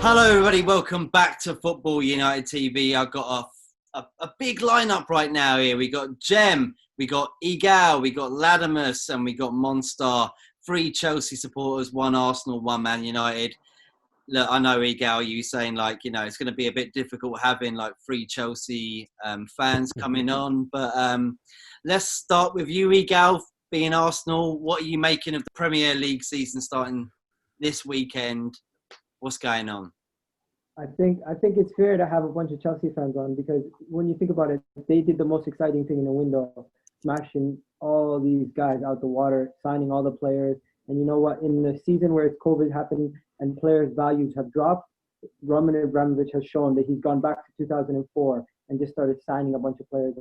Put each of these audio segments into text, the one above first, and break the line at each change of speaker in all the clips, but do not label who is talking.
Hello, everybody. Welcome back to Football United TV. I've got a big lineup right now here. We got Jem, we got Egal, we got Ladimus, and we got Monstar. 3 Chelsea supporters, 1 Arsenal, 1 Man United. Look, I know, Egal, you saying it's going to be a bit difficult having 3 Chelsea fans coming on. But let's start with you, Egal, being Arsenal. What are you making of the Premier League season starting this weekend? What's going on?
I think it's fair to have a bunch of Chelsea fans on, because when you think about it, they did the most exciting thing in the window, smashing all these guys out the water, signing all the players. And you know what? In the season where COVID happened and players' values have dropped, Roman Abramovich has shown that he's gone back to 2004 and just started signing a bunch of players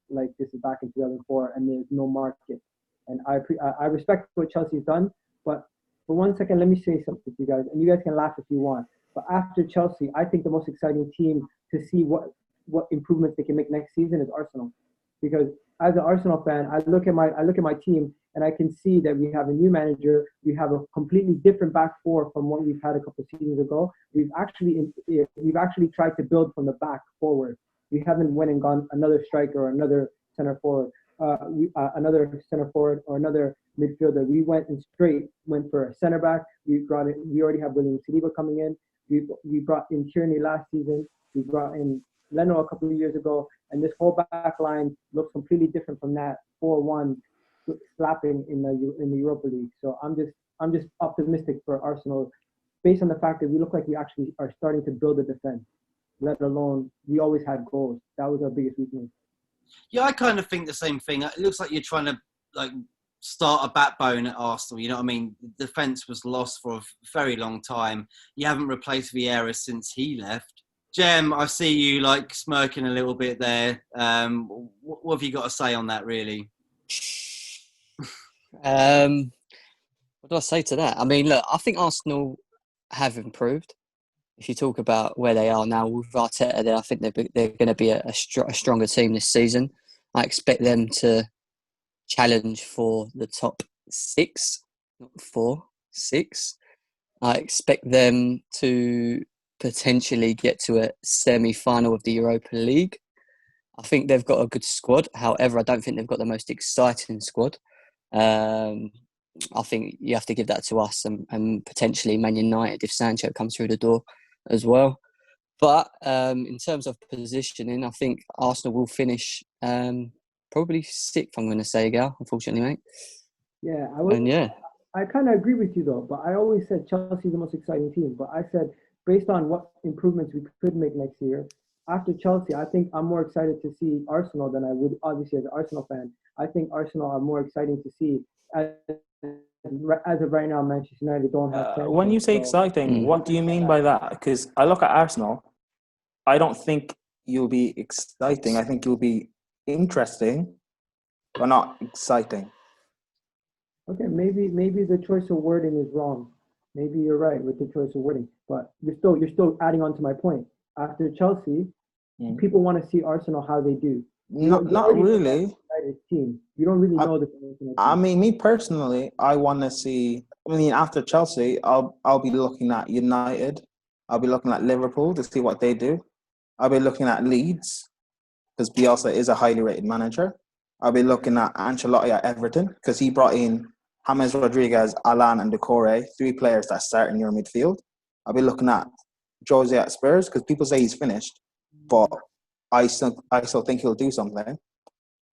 like this is back in 2004, and there's no market. And I respect what Chelsea's done, but for 1 second, let me say something to you guys, and you guys can laugh if you want. But after Chelsea, I think the most exciting team to see what improvements they can make next season is Arsenal. Because as an Arsenal fan, I look at my team and I can see that we have a new manager. We have a completely different back four from what we've had a couple of seasons ago. We've actually tried to build from the back forward. We haven't went and gone another striker or another center forward, another center forward or another midfielder. We went for a center back. We already have William Saliba coming in. We brought in Tierney last season. We brought in Leno a couple of years ago, and this whole back line looks completely different from that 4-1 slapping in the Europa League. So I'm just optimistic for Arsenal, based on the fact that we look like we actually are starting to build a defense. Let alone we always had goals. That was our biggest weakness.
Yeah, I kind of think the same thing. It looks like you're trying to start a backbone at Arsenal. You know what I mean? The defence was lost for a very long time. You haven't replaced Vieira since he left. Jem, I see you smirking a little bit there. What have you got to say on that, really?
What do I say to that? I mean, look, I think Arsenal have improved. If you talk about where they are now with Arteta, I think they're going to be a stronger team this season. I expect them to challenge for the top 6, not 4, 6. I expect them to potentially get to a semi-final of the Europa League. I think they've got a good squad. However, I don't think they've got the most exciting squad. I think you have to give that to us and potentially Man United if Sancho comes through the door as well. But in terms of positioning, I think Arsenal will finish probably 6th, I'm going to say, Gal, unfortunately, mate.
Yeah, I kind of agree with you, though. But I always said Chelsea's the most exciting team. But I said, based on what improvements we could make next year, after Chelsea, I think I'm more excited to see Arsenal than I would, obviously, as an Arsenal fan. I think Arsenal are more exciting to see. As of right now, Manchester United don't have...
When you say exciting, what do you mean by that? Because I look at Arsenal, I don't think you'll be exciting. I think you'll be interesting, but not exciting.
Okay, maybe the choice of wording is wrong. Maybe you're right with the choice of wording, but you're still adding on to my point. After Chelsea, people want to see Arsenal how they do.
Not really.
Team. You don't really know the.
I mean, me personally, I want to see. I mean, after Chelsea, I'll be looking at United. I'll be looking at Liverpool to see what they do. I'll be looking at Leeds because Bielsa is a highly rated manager. I'll be looking at Ancelotti at Everton because he brought in James Rodriguez, Alan, and Decore, 3 players that start in your midfield. I'll be looking at Jose at Spurs because people say he's finished, but I still think he'll do something.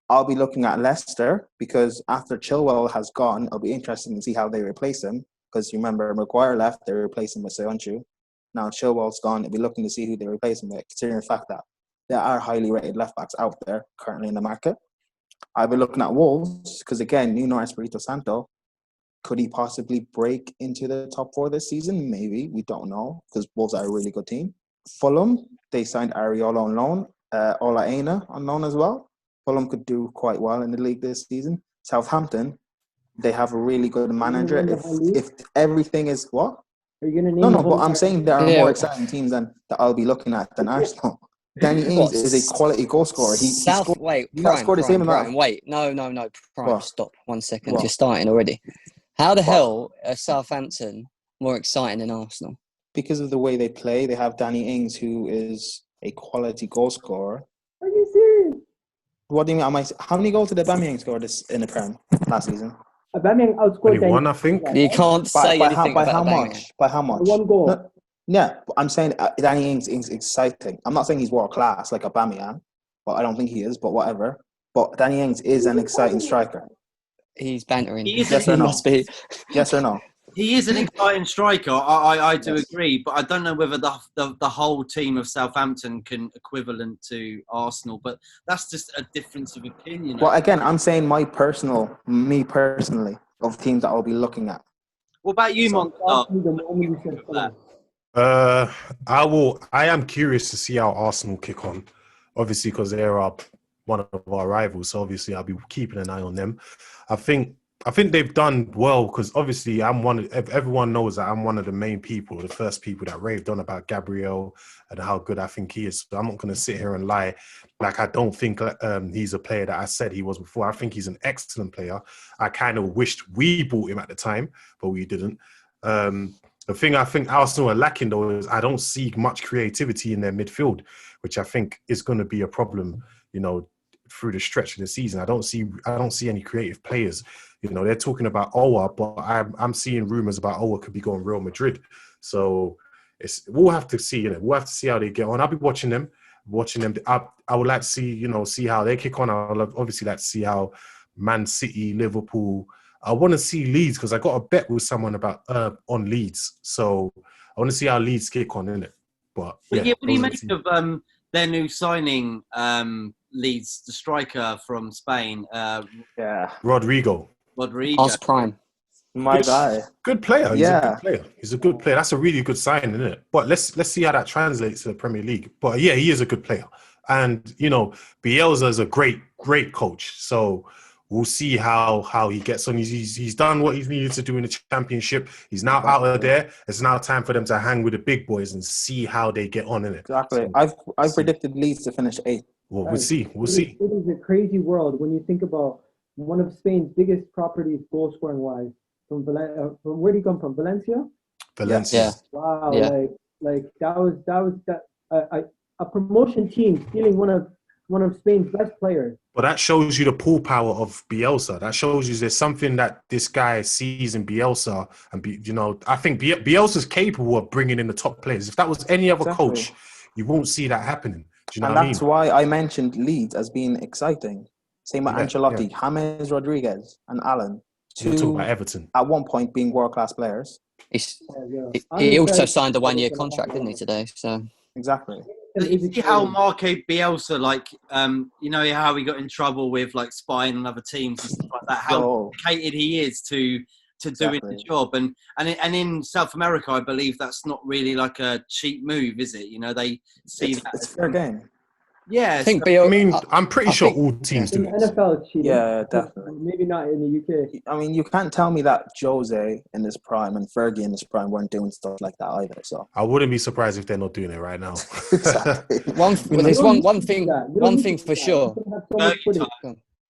I'll be looking at Leicester because after Chilwell has gone, it'll be interesting to see how they replace him. Because you remember, Maguire left, they replaced him with Soyuncu. Now Chilwell's gone, they'll be looking to see who they replace him with, considering the fact that there are highly rated left-backs out there currently in the market. I'll be looking at Wolves because, again, Nuno Espirito Santo, could he possibly break into the top 4 this season? Maybe. We don't know because Wolves are a really good team. Fulham, they signed Areola on loan, Ola Aina on loan as well. Fulham could do quite well in the league this season. Southampton, they have a really good manager. If everything is what?
Are you going to name?
No, but I'm saying there are more exciting teams that I'll be looking at than Arsenal. Danny Ings is a quality goal scorer. He scored the same amount.
Wait, no. Prime, stop 1 second. You're starting already. How the hell are Southampton more exciting than Arsenal?
Because of the way they play. They have Danny Ings, who is a quality goal scorer.
Are you serious?
What do you mean? How many goals did Aubameyang score in the Prem last season?
Aubameyang outscored
21,
Danny.
I think.
You can't say anything
by
about
how
Aubameyang.
much? By how much?
One goal.
No, yeah, I'm saying Danny Ings is exciting. I'm not saying he's world class like Aubameyang, but I don't think he is. But whatever. But Danny Ings is an exciting striker.
He's bantering.
He is
Yes or no?
Must be.
Yes or no?
He is an exciting striker. I do agree, but I don't know whether the whole team of Southampton can equivalent to Arsenal. But that's just a difference of opinion.
Well, again, I'm saying me personally, of teams that I'll be looking at.
What about you, Monstar?
The moment you said Fulham.
I am curious to see how Arsenal kick on, obviously because they're one of our rivals. So obviously I'll be keeping an eye on them. I think they've done well because obviously everyone knows that I'm one of the main people, the first people that raved on about Gabriel and how good I think he is. So I'm not going to sit here and lie like I don't think he's a player that I said he was before. I think he's an excellent player. I kind of wished we bought him at the time, but we didn't. The thing I think Arsenal are lacking though is I don't see much creativity in their midfield, which I think is going to be a problem, through the stretch of the season. I don't see any creative players. They're talking about Owa, but I'm seeing rumors about Owa could be going Real Madrid. So we'll have to see. We'll have to see how they get on. I'll be watching them. I would like to see how they kick on. I'll obviously like to see how Man City, Liverpool. I want to see Leeds because I got a bet with someone about on Leeds. So I want to see how Leeds kick on, innit? But
what do you make of their new signing? Leeds, the striker from Spain.
Rodrigo.
Us Prime.
My guy.
Good player. He's a good player. That's a really good sign, isn't it? But let's see how that translates to the Premier League. But yeah, he is a good player. And, Bielsa is a great coach. So we'll see how he gets on. He's done what he's needed to do in the Championship. He's now out of there. It's now time for them to hang with the big boys and see how they get on in it.
Exactly. So, I've predicted Leeds to finish 8th.
Well, we'll see. We'll see.
It is a crazy world when you think about one of Spain's biggest properties, goal scoring wise. From where did he come from? Valencia.
Yeah.
Wow.
Yeah.
Like that was a promotion team stealing one of Spain's best players.
But that shows you the pull power of Bielsa. That shows you there's something that this guy sees in Bielsa. And, I think Bielsa's capable of bringing in the top players. If that was any other coach, you won't see that happening. Do you know what I mean?
And that's why I mentioned Leeds as being exciting. Same with Ancelotti, James Rodriguez and Allen.
You're talking about Everton.
At one point being world-class players.
He also signed a 1-year contract, didn't he, today? So
exactly.
You see how Marco Bielsa, how he got in trouble with spying on other teams and stuff like that. How dedicated he is to doing the job, and in South America, I believe that's not really like a cheap move, is it? They see that
it's fair game.
Yeah,
I'm pretty sure all teams do
it. NFL it's cheating.
Yeah, definitely.
Maybe not in the UK.
I mean, you can't tell me that Jose in his prime and Fergie in his prime weren't doing stuff like that either. So
I wouldn't be surprised if they're not doing it right now.
Exactly.
There's one thing for sure.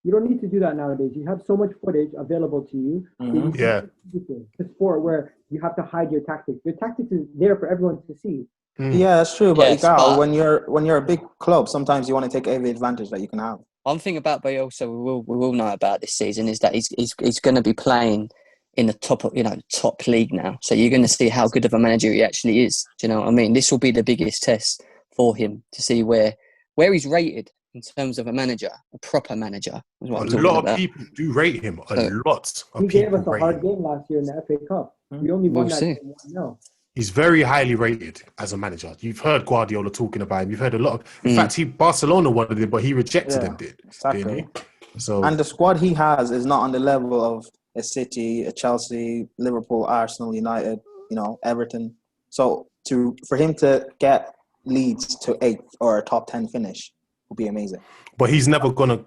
You don't need to do that nowadays. You have so much footage available to you.
Mm-hmm.
It's a sport where you have to hide your tactics. Your tactics is there for everyone to see.
Yeah, that's true. But, when you're a big club, sometimes you want to take every advantage that you can have.
One thing about Bielsa we will know about this season is that he's going to be playing in the top league now. So you're going to see how good of a manager he actually is. Do you know what I mean? This will be the biggest test for him to see where he's rated in terms of a manager, a proper manager.
A lot of people do rate him.
He gave us a hard game last year in the FA Cup. We only won that game 1-0.
He's very highly rated as a manager. You've heard Guardiola talking about him. You've heard a lot of... In fact, Barcelona wanted him, but he rejected them, didn't he? So,
and the squad he has is not on the level of a City, a Chelsea, Liverpool, Arsenal, United, Everton. So for him to get Leeds to 8th or a top 10 finish would be amazing.
But he's never gonna.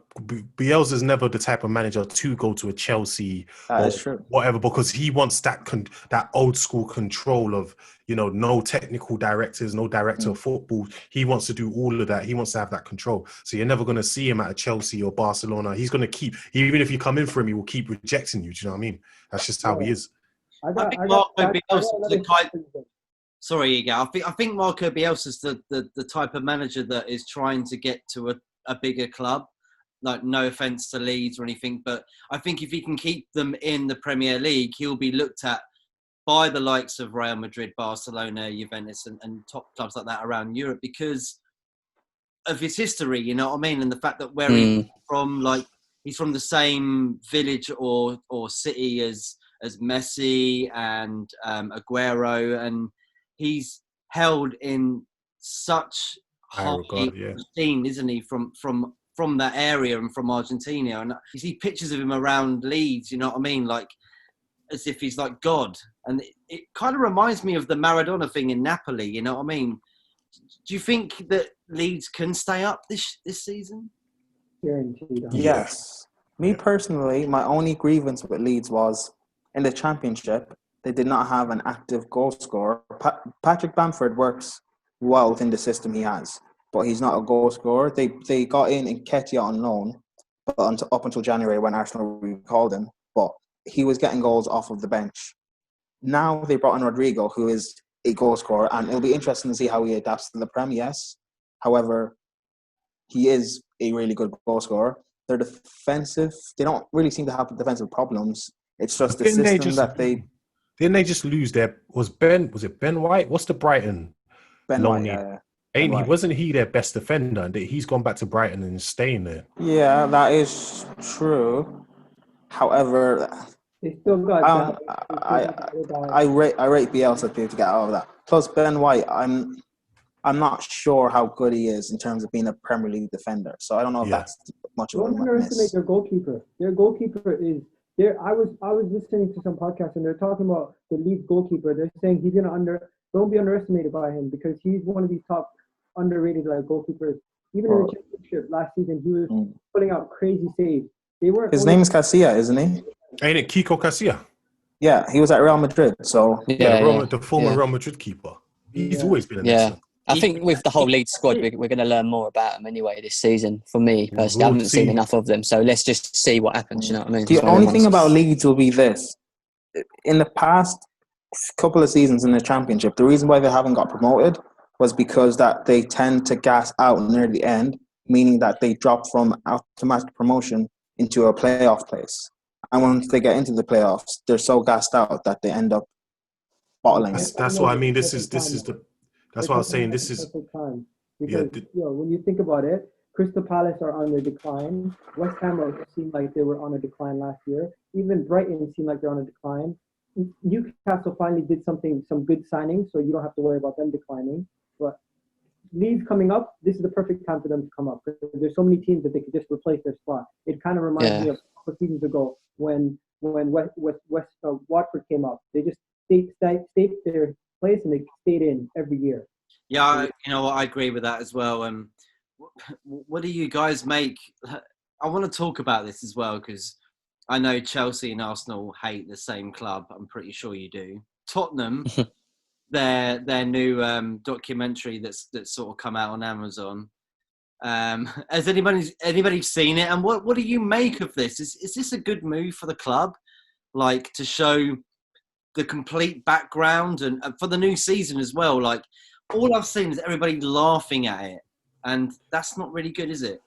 Bielsa's never the type of manager to go to a Chelsea
That
or
is true.
whatever, because he wants that old school control of, no technical directors, no director of football. He wants to do all of that. He wants to have that control. So you're never gonna see him at a Chelsea or Barcelona. He's gonna keep, even if you come in for him, he will keep rejecting you. Do you know what I mean? That's just how he is.
I
I
got,
think
I got,
Marco
I got
Bielsa's
another
the type.
question.
Sorry, Igor. I think Marco Bielsa's the type of manager that is trying to get to a bigger club. Like, no offense to Leeds or anything, but I think if he can keep them in the Premier League, he'll be looked at by the likes of Real Madrid, Barcelona, Juventus, and top clubs like that around Europe because of his history. You know what I mean? And the fact that where he's from, like, he's from the same village or city as Messi and Aguero, and he's held in such high esteem, isn't he? From that area and from Argentina, and you see pictures of him around Leeds. You know what I mean? Like as if he's like God, and it kind of reminds me of the Maradona thing in Napoli. You know what I mean? Do you think that Leeds can stay up this season?
Guaranteed.
Yes. Me personally, my only grievance with Leeds was in the Championship, they did not have an active goal scorer. Patrick Bamford works well within the system he has, but he's not a goal scorer. They got in Nketiah on loan up until January when Arsenal recalled him, but he was getting goals off of the bench. Now they brought in Rodrigo, who is a goal scorer, and it'll be interesting to see how he adapts to the Prem, yes. However, he is a really good goal scorer. They're defensive. They don't really seem to have defensive problems. It's just the system that they...
Didn't they just lose their... Was it Ben White? What's the Brighton?
Ben White, yeah.
Wasn't he their best defender? And he's gone back to Brighton and is staying there.
Yeah, that is true. However,
they still got
I rate Bielsa to get out of that. Plus, Ben White, I'm not sure how good he is in terms of being a Premier League defender. So I don't know if that's much of a miss.
Don't underestimate their goalkeeper. Their goalkeeper is there. I was listening to some podcasts and they're talking about the Leeds goalkeeper. They're saying he's don't be underestimated by him because he's one of these top underrated goalkeepers. Even in the Championship last season, he was putting out crazy saves.
His name is Casilla, isn't he?
Ain't it Kiko Casilla?
Yeah, he was at Real Madrid. So
the former Real Madrid keeper. He's always been an excellent.
I think with the whole Leeds squad, we're going to learn more about them anyway this season. For me, personally, I haven't seen enough of them. So let's just see what happens, you know what I mean?
The only thing about Leeds will be this. In the past couple of seasons in the Championship, the reason why they haven't got promoted was because that they tend to gas out near the end, meaning that they drop from automatic promotion into a playoff place. And once they get into the playoffs, they're so gassed out that they end up bottling it.
That's what I mean. That's what I was saying. This is
time because when you think about it, Crystal Palace are on their decline. West Ham seemed like they were on a decline last year. Even Brighton seemed like they're on a decline. Newcastle finally did some good signings, so you don't have to worry about them declining. But Leeds coming up, this is the perfect time for them to come up because there's so many teams that they could just replace their spot. It kind of reminds me of a couple of seasons ago when Watford came up. They just stayed their place and they stayed in every year.
Yeah, you know what? I agree with that as well. What do you guys make? I want to talk about this as well because I know Chelsea and Arsenal hate the same club. I'm pretty sure you do. Tottenham, their new documentary that's sort of come out on Amazon. Has anybody seen it? And what do you make of this? Is this a good move for the club, like to show the complete background and for the new season as well? Like all I've seen is everybody laughing at it, and that's not really good, is it?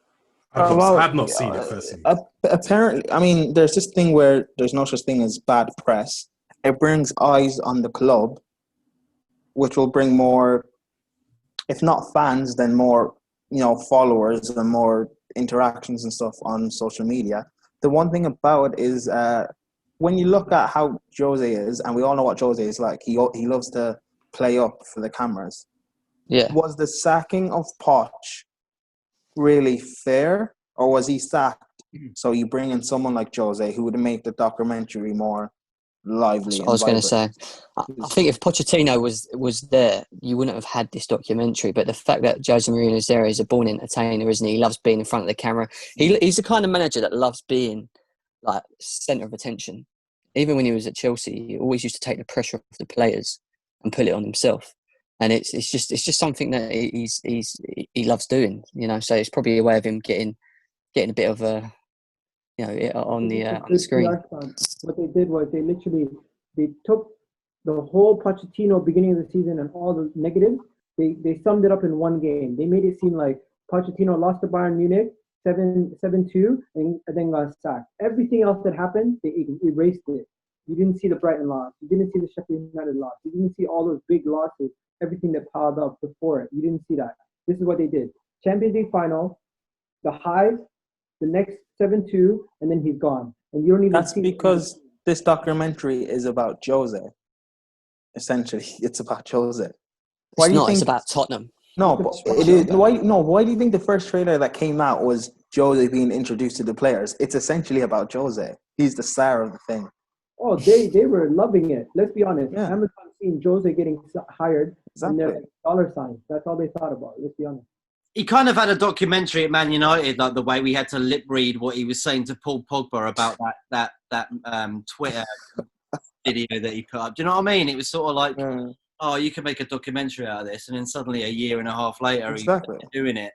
I've not seen it personally.
Apparently, I mean, there's this thing where there's no such thing as bad press. It brings eyes on the club, which will bring more, if not fans, then more, followers and more interactions and stuff on social media. The one thing about it is when you look at how Jose is, and we all know what Jose is like, he loves to play up for the cameras.
Yeah.
Was the sacking of Poch really fair, or was he sacked? So you bring in someone like Jose who would make the documentary more lively
That's what
and
I was going to
vibrant.
say. I think if Pochettino was there, you wouldn't have had this documentary. But the fact that Jose Mourinho's there, he's a born entertainer, isn't he? He loves being in front of the camera. He's the kind of manager that loves being like centre of attention. Even when he was at Chelsea, he always used to take the pressure off the players and put it on himself. And it's just something that he loves doing, you know. So it's probably a way of him getting a bit of a, you know, on the
Good
screen.
PR stunt. What they did was they took the whole Pochettino beginning of the season and all the negatives. They summed it up in one game. They made it seem like Pochettino lost to Bayern Munich 7-2 and then got sacked. Everything else that happened, they erased it. You didn't see the Brighton loss. You didn't see the Sheffield United loss. You didn't see all those big losses, everything that piled up before it. You didn't see that. This is what they did. Champions League final, the highs, the next 7-2, and then he's gone. And you don't even
That's
see
because this documentary is about Jose. Essentially, it's about Jose. Why
It's
do you
not.
think?
It's about Tottenham.
No, but it is. Why do you think the first trailer that came out was Jose being introduced to the players? It's essentially about Jose. He's the star of the thing.
Oh, they were loving it. Let's be honest.
Yeah.
Amazon seen Jose getting hired, and they're
Exactly.
like dollar signs. That's all they thought about. Let's be honest.
He kind of had a documentary at Man United, like the way we had to lip read what he was saying to Paul Pogba about that Twitter video that he put up. Do you know what I mean? It was sort of like, oh, you can make a documentary out of this, and then suddenly a year and a half later,
Exactly.
he's doing it.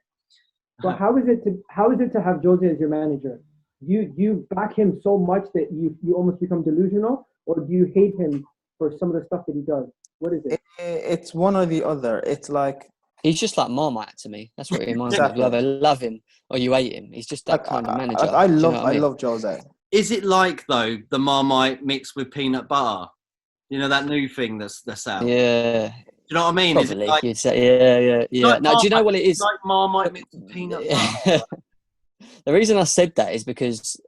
But how is it to have Jose as your manager? Do you back him so much that you almost become delusional, or do you hate him for some of the stuff that he does? What is it?
It's one or the other. It's like
He's just like Marmite to me. That's what it reminds
Exactly.
me of. You either love him or you hate him. He's just that kind of manager.
I
Do you know
love
what I mean?
Jose.
Is it like, though, the Marmite mixed with peanut butter? You know, that new thing that's out?
Yeah,
Do you know what I mean? Is it
probably.
like,
You'd say, yeah.
like
Now, do you know
Marmite,
what it is?
like Marmite mixed with peanut butter?
The reason I said that is because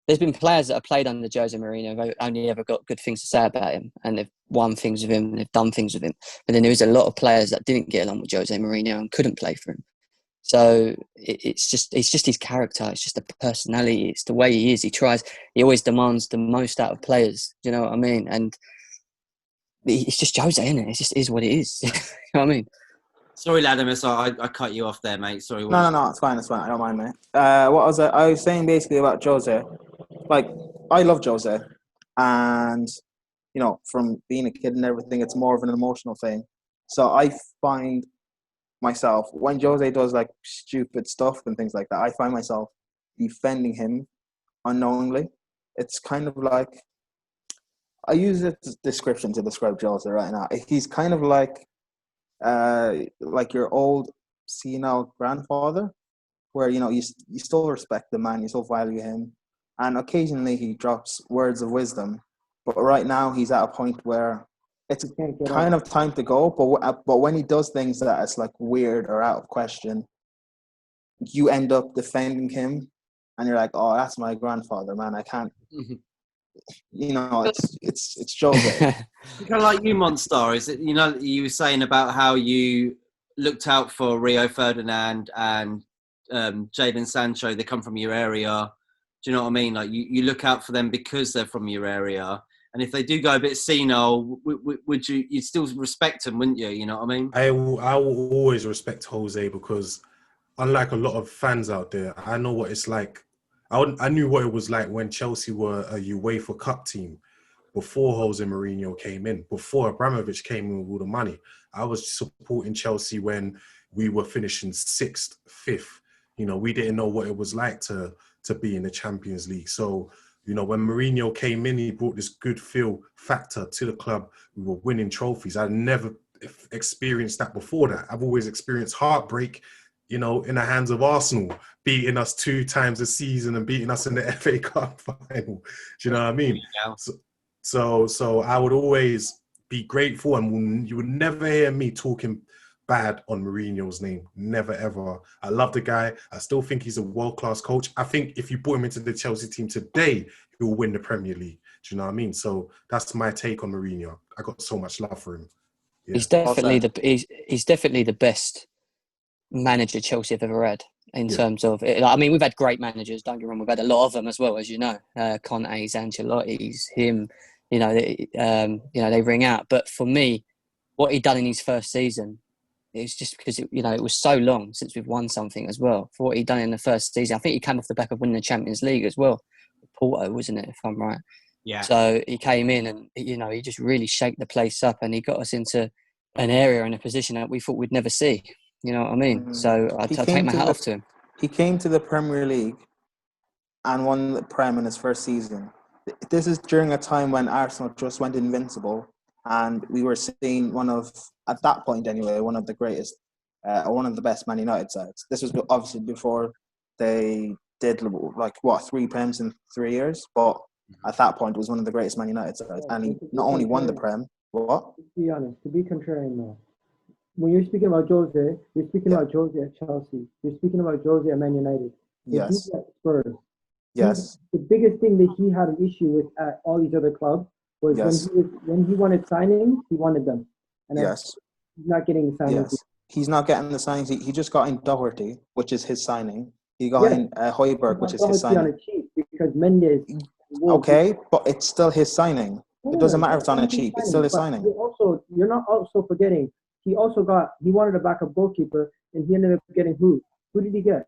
there's been players that have played under Jose Mourinho who only ever got good things to say about him, and they've won things with him, and they've done things with him. But then there is a lot of players that didn't get along with Jose Mourinho and couldn't play for him. So it's just his character. It's just the personality. It's the way he is. He always demands the most out of players. Do you know what I mean? And it's just Jose, isn't it? It just is what it is. You know what I mean?
Sorry, Ladimus, I cut you off there, mate. Sorry.
No, it's fine. I don't mind, mate. What I was saying basically about Jose. Like, I love Jose, and you know, from being a kid and everything, it's more of an emotional thing. So I find myself when Jose does like stupid stuff and things like that, I find myself defending him unknowingly. It's kind of like I use a description to describe Jose right now. He's kind of like your old senile grandfather, where you know you still respect the man, you still value him, and occasionally he drops words of wisdom. But right now he's at a point where it's kind of time to go. But when he does things that is like weird or out of question, you end up defending him, and you're like, "Oh, that's my grandfather, man. I can't." You know, it's Jose.
Kind of like you, Monstar. Is it? You know, you were saying about how you looked out for Rio Ferdinand and Jadon Sancho. They come from your area. Do you know what I mean? Like you look out for them because they're from your area. And if they do go a bit senile, would you'd still respect them, wouldn't you? You know what I mean?
I will always respect Jose because, unlike a lot of fans out there, I know what it's like. I knew what it was like when Chelsea were a UEFA Cup team before Jose Mourinho came in, before Abramovich came in with all the money. I was supporting Chelsea when we were finishing 6th, 5th. You know, we didn't know what it was like to be in the Champions League. So, you know, when Mourinho came in, he brought this good feel factor to the club. We were winning trophies. I never experienced that before that. I've always experienced heartbreak, you know, in the hands of Arsenal, beating us 2 times a season and beating us in the FA Cup final. Do you know what I mean? So I would always be grateful, and you would never hear me talking bad on Mourinho's name. Never, ever. I love the guy. I still think he's a world-class coach. I think if you put him into the Chelsea team today, he will win the Premier League. Do you know what I mean? So that's my take on Mourinho. I got so much love for him. Yeah.
He's definitely the best manager Chelsea have ever had in terms of it. I mean, we've had great managers, don't get me wrong, we've had a lot of them as well, as you know. Conte's, Ancelotti's, him, they ring out. But for me, what he'd done in his first season, it was just because it was so long since we've won something as well. For what he'd done in the first season, I think he came off the back of winning the Champions League as well, Porto, wasn't it? If I'm right.
Yeah.
So he came in and he just really shaked the place up, and he got us into an area and a position that we thought we'd never see. You know what I mean? So I take my hat off to him.
He came to the Premier League and won the Prem in his first season. This is during a time when Arsenal just went invincible, and we were seeing at that point anyway, one of the greatest, one of the best Man United sides. This was obviously before they did 3 Prems in 3 years, but at that point it was one of the greatest Man United sides, and he not only won the Prem. What?
To be honest, to be contrarian though, when you're speaking about Jose, you're speaking about Jose at Chelsea. You're speaking about Jose at Man United.
Yes.
At Spurs.
Yes.
The biggest thing that he had an issue with at all these other clubs was when he wanted signings, he wanted them. And
yes.
He's not getting the signings.
Yes. He's not getting the signings. He just got in Doherty, which is his signing. He got in Højbjerg, which is his signing.
On a cheap because Mendes.
Okay, but it's still his signing. It doesn't matter if it's on a cheap. It's still his signing.
You're not also forgetting. He wanted a backup goalkeeper, and he ended up getting who? Who did he get?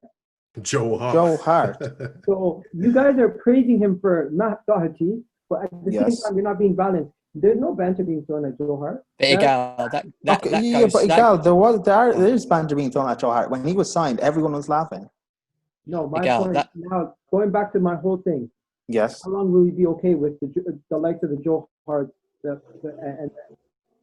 Joe
Hart.
So you guys are praising him for Matt Doherty, but at the same time, you're not being balanced. There's no banter being thrown at Joe Hart.
There is banter being thrown at Joe Hart. When he was signed, everyone was laughing.
No, my point now, going back to my whole thing.
Yes.
How long will we be okay with the likes of the Joe Hart and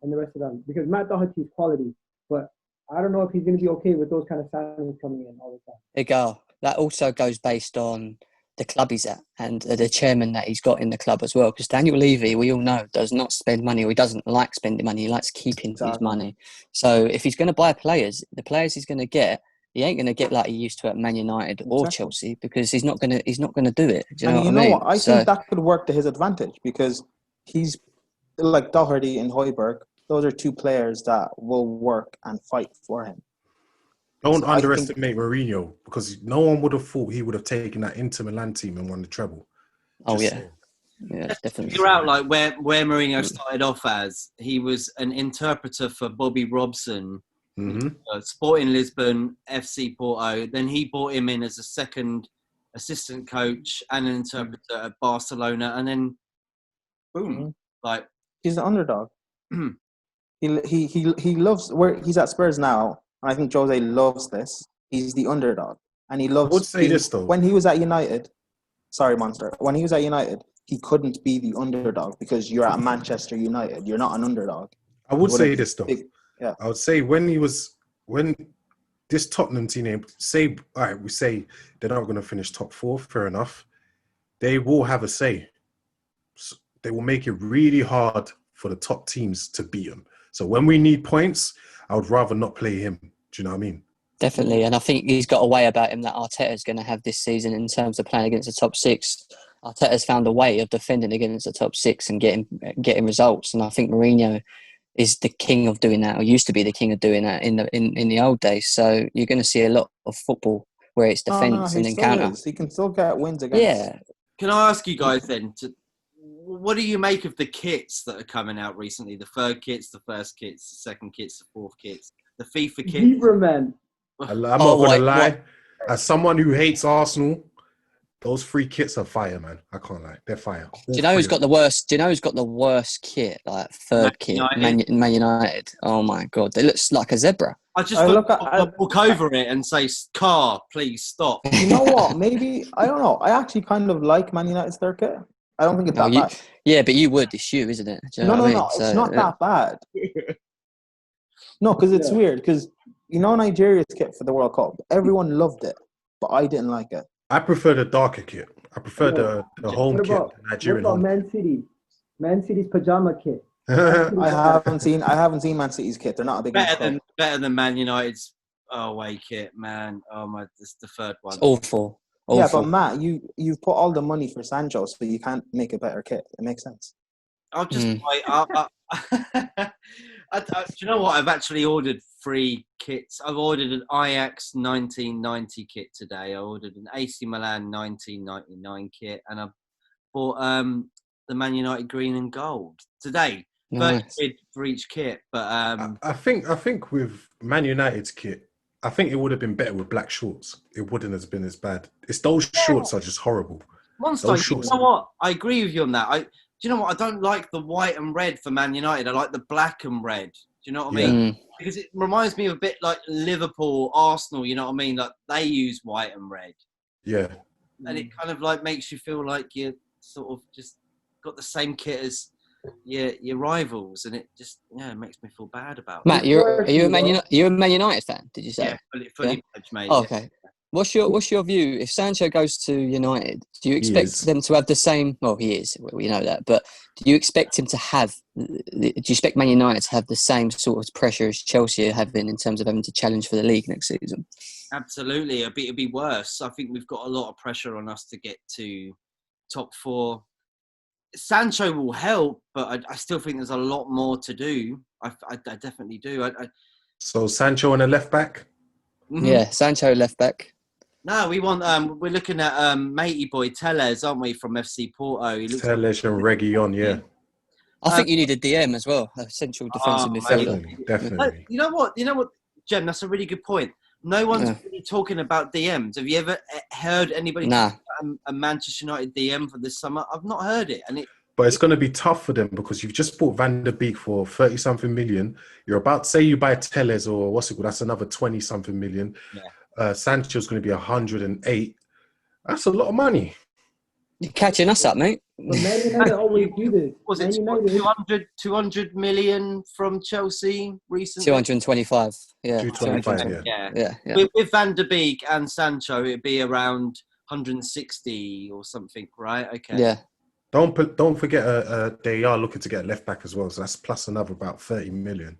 the rest of them? Because Matt Doherty is quality, but I don't know if he's going to be okay with those kind of signings coming in all the time.
Egal. That also goes based on the club he's at and the chairman that he's got in the club as well. Because Daniel Levy, we all know, does not spend money, or he doesn't like spending money. He likes keeping his money. So if he's going to buy players, the players he's going to get, he ain't going to get like he used to at Man United or Chelsea, because he's not going to do it. Do you know what I mean?
I think that could work to his advantage, because he's like Doherty and Højbjerg. Those are 2 players that will work and fight for him.
Don't underestimate Mourinho, because no one would have thought he would have taken that Inter Milan team and won the treble.
Yeah, definitely.
Figure out like where Mourinho started off as. He was an interpreter for Bobby Robson, Sporting Lisbon, FC Porto. Then he brought him in as a second assistant coach and an interpreter at Barcelona, and then boom, like
he's the underdog. He loves where he's at Spurs now. And I think Jose loves this. He's the underdog, and he loves.
I would say this though.
When he was at United, sorry, Monster. When he was at United, he couldn't be the underdog because you're at Manchester United. You're not an underdog.
I would say this though.
Yeah.
I would say when this Tottenham team, we say they're not going to finish top 4. Fair enough. They will have a say. So they will make it really hard for the top teams to beat them. So when we need points, I would rather not play him. Do you know what I mean?
Definitely. And I think he's got a way about him that Arteta's going to have this season in terms of playing against the top 6. Arteta's found a way of defending against the top 6 and getting results. And I think Mourinho is the king of doing that, or used to be the king of doing that in the old days. So you're going to see a lot of football where it's defence and then counter.
He can still get wins against.
Yeah.
Can I ask you guys then, what do you make of the kits that are coming out recently? The third kits, the first kits, the second kits, the fourth kits, the FIFA kits.
Lieberman.
I'm not going to lie. As someone who hates Arsenal, those 3 kits are fire, man. I can't lie. They're fire.
Do you know who's got the worst? Do you know who's got the worst kit? Like third kit, Man United. Oh my god, it looks like a zebra.
I just look over it and say, "Car, please stop."
You know what? Maybe I don't know. I actually kind of like Man United's third kit. I don't think it's that bad.
Yeah, but you would. It's you, isn't it?
No. It's not that bad. No, because it's weird. Because Nigeria's kit for the World Cup, everyone loved it, but I didn't like it.
I prefer the darker kit. I prefer the home kit, the Nigerian
home.
What about
Man City? Man City's pajama kit.
I haven't seen Man City's kit. They're not a big
better than Man United's away kit, man. Oh my, this is the third one.
It's awful.
Yeah, but Matt, you've put all the money for Sancho, so you can't make a better kit. It makes sense.
I'll just do you know what? I've actually ordered 3 kits. I've ordered an Ajax 1990 kit today. I ordered an AC Milan 1999 kit, and I bought the Man United green and gold today. 30
Nice.
quid for each kit, but
I think with Man United's kit, I think it would have been better with black shorts. It wouldn't have been as bad. It's those shorts are just horrible.
Monstar,
Those
you
shorts
know what? I agree with you on that. Do you know what? I don't like the white and red for Man United. I like the black and red. Do you know what I mean? Because it reminds me of a bit like Liverpool, Arsenal. You know what I mean? Like they use white and red.
Yeah.
And it kind of like makes you feel like you're sort of just got the same kit as your rivals, and it just it makes me feel bad about
Matt,
it.
you're a Man United fan? Did you say?
Yeah, fully pledged, mate.
Oh, okay. What's your view? If Sancho goes to United, do you expect them to have the same? Well, he is. We know that, but do you expect him to have? Do you expect Man United to have the same sort of pressure as Chelsea are having in terms of having to challenge for the league next season?
Absolutely, it'd be worse. I think we've got a lot of pressure on us to get to top 4. Sancho will help, but I still think there's a lot more to do. I definitely do.
So Sancho and a left back?
Yeah, Sancho left back.
No, we want. We're looking at matey boy Tellez, aren't we, from FC Porto? He looks
Tellez and Reguilon, yeah.
I think you need a DM as well, a central defensive midfielder.
Definitely.
You know what, Jem? That's a really good point. No one's really talking about DMs. Have you ever heard anybody talk about a Manchester United DM for this summer? I've not heard it,
But it's going to be tough for them because you've just bought Van der Beek for 30-something million. You're about to say you buy Tellez or what's it called? That's another 20-something million.
Yeah.
Sancho's going to be 108. That's a lot of money.
You're catching us up, mate.
But Man United always do this.
Was it 200 million from Chelsea recently?
225. Yeah.
225,
yeah.
With Van der Beek and Sancho, it'd be around 160 or something, right? Okay.
Yeah.
Don't forget, they are looking to get a left back as well. So that's plus another about 30 million.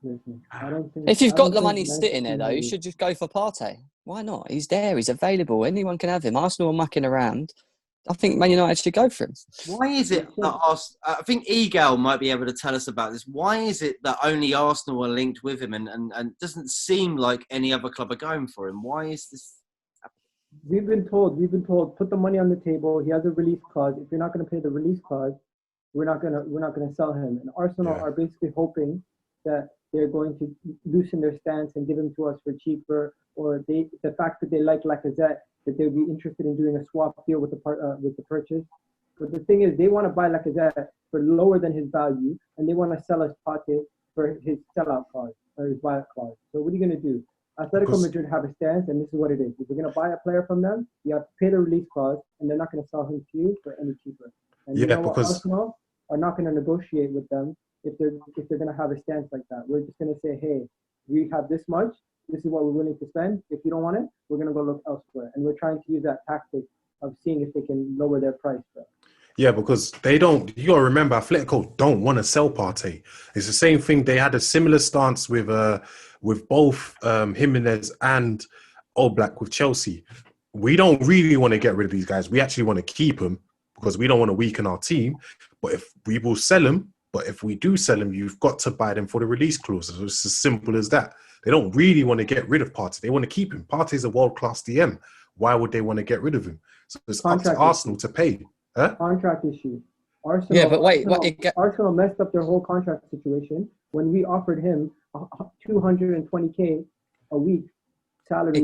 Listen,
If you've got the money sitting there, though, you should just go for Partey. Why not? He's there. He's available. Anyone can have him. Arsenal are mucking around. I think Man United should go for him.
Why is it that I think Egal might be able to tell us about this. Why is it that only Arsenal are linked with him and doesn't seem like any other club are going for him? Why is this?
We've been told, put the money on the table. He has a release clause. If you're not going to pay the release clause, we're not gonna sell him. And Arsenal are basically hoping that they're going to loosen their stance and give him to us for cheaper, or the fact that they like Lacazette, that they would be interested in doing a swap deal with the purchase. But the thing is, they want to buy Lacazette for lower than his value, and they want to sell us Partey for his sellout clause or his buyout clause. So what are you going to do? Atletico Madrid have a stance, and this is what it is. If you're going to buy a player from them, you have to pay the release clause, and they're not going to sell him to you for any cheaper. And Arsenal are not going to negotiate with them if they're going to have a stance like that. We're just going to say, hey, we have this much. This is what we're willing to spend. If you don't want it, we're going to go look elsewhere. And we're trying to use that tactic of seeing if they can lower their price.
Yeah, because they don't. You got to remember, Atletico don't want to sell Partey. It's the same thing. They had a similar stance with both Jimenez and Oblak with Chelsea. We don't really want to get rid of these guys. We actually want to keep them because we don't want to weaken our team. But if we will sell them, but if we do sell them, you've got to buy them for the release clauses. It's as simple as that. They don't really want to get rid of Partey. They want to keep him. Partey's a world-class DM. Why would they want to get rid of him? So it's up to Arsenal to pay. Huh?
Contract issue. Arsenal,
yeah, but wait.
Arsenal messed up their whole contract situation when we offered him 220K a week salary.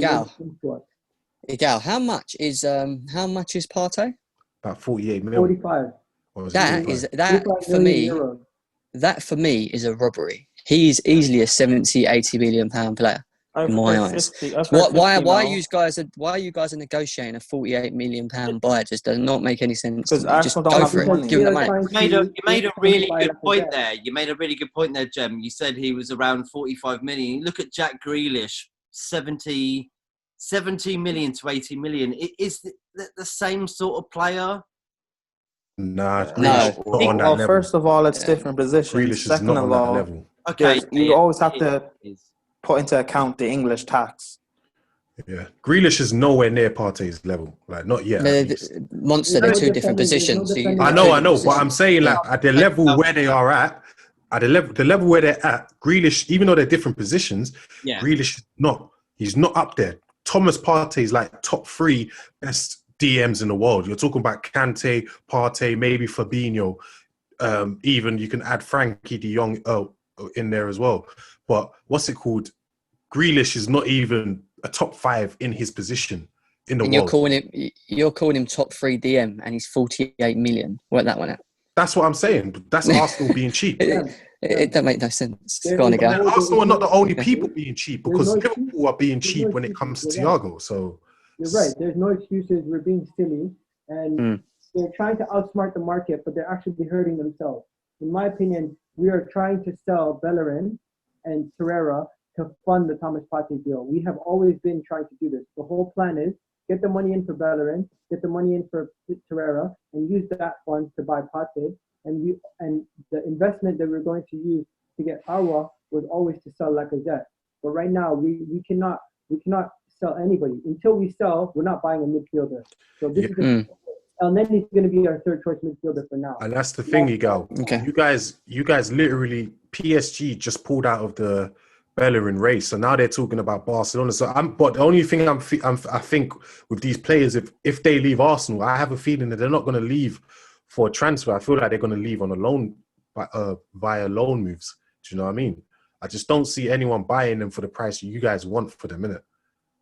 Egal, how much is Partey?
About 48 million.
45.
That for me is a robbery. He is easily a 70, 80 million pound player in my eyes. Why are you guys negotiating a 48 million pound buy? It just does not make any sense.
Because Arsenal don't have the money.
Give him the money. You made a really good point there. You made a really good point there, Jem. You said he was around 45 million. Look at Jack Grealish, 70 million to 80 million. Is the same sort of player?
No.
On that level. First of all, it's different positions.
Grealish is
Second
not
of
on that
all,
level.
Okay,
you always have to put into account the English tax.
Yeah, Grealish is nowhere near Partey's level. Like, not yet.
Monster, they're two different positions.
I know, but I'm saying like at the level where they are at the level where they're at, Grealish, even though they're different positions, Grealish is not. He's not up there. Thomas Partey is like top 3 best DMs in the world. You're talking about Kante, Partey, maybe Fabinho. Even you can add Frankie de Jong in there as well. But what's it called? Grealish is not even a top 5 in his position in the
And
world.
you're calling him top 3 DM, and he's 48 million. Work that one out.
That's what I'm saying. That's Arsenal being cheap.
It don't make no sense.
There
Go on,
is
Egal.
no-
Arsenal are not the only
Yeah.
people being cheap,
There's
because
no
Liverpool are being
There's
cheap
no
when it
excuses.
comes to
You're right.
Thiago. So
You're right. There's no excuses. We're being silly, and they're trying to outsmart the market, but they're actually hurting themselves. In my opinion, we are trying to sell Bellerin and Torreira to fund the Thomas Partey deal. We have always been trying to do this. The whole plan is get the money in for Bellerin, get the money in for Torreira, and use that fund to buy Partey. And the investment that we're going to use to get Arwa was always to sell Lacazette. But right now, we cannot sell anybody. Until we sell, we're not buying a midfielder. So this is El Nenny's going to be our third choice midfielder for now.
and that's the thing, Egal.
Okay.
You guys literally, PSG just pulled out of the Bellerin race, so now they're talking about Barcelona. So but the only thing I think with these players, if they leave Arsenal, I have a feeling that they're not going to leave for a transfer. I feel like they're going to leave on a loan, via loan moves. Do you know what I mean? I just don't see anyone buying them for the price you guys want for them, innit?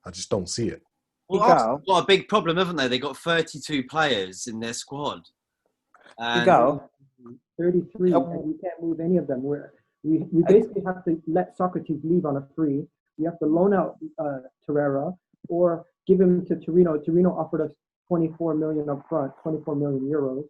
I just don't see it.
Well, Arsenal got a big problem, haven't they? They got 32 players in their squad. And
33, and we can't move any of them. We basically have to let Socrates leave on a free. We have to loan out Torreira or give him to Torino. Torino offered us 24 million up front, 24 million euros.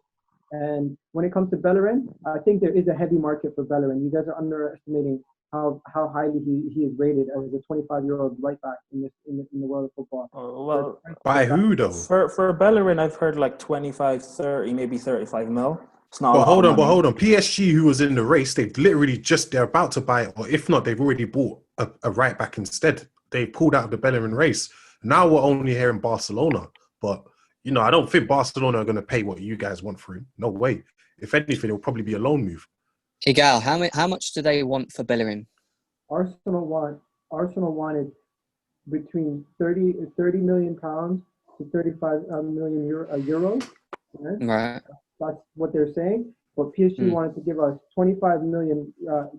And when it comes to Bellerin, I think there is a heavy market for Bellerin. You guys are underestimating how highly he is rated as a 25-year-old right back in the world of football.
Well,
By who though?
for Bellerin, I've heard like 25, 30, maybe 35 mil. It's not.
But hold on. PSG, who was in the race, they're about to buy it, or if not, they've already bought a right back instead. They pulled out of the Bellerin race. Now we're only here in Barcelona, but I don't think Barcelona are going to pay what you guys want for him. No way. If anything, it'll probably be a loan move.
Egal, how much do they want for Bellerin?
Arsenal wanted between 30 million pounds to 35 million euros.
Right.
That's what they're saying. But PSG wanted to give us 25 million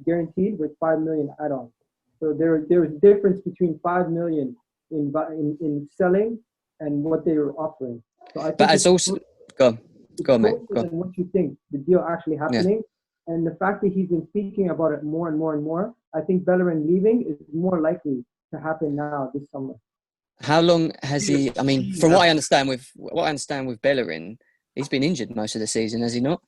guaranteed with 5 million add-ons. So there was a difference between 5 million in selling and what they were offering. So I think
But as also go on, mate. Go
and
on.
what you think the deal actually happening, and the fact that he's been speaking about it more and more and more, I think Bellerin leaving is more likely to happen now this summer.
How long has he? I mean, from what I understand with Bellerin, he's been injured most of the season, has he not?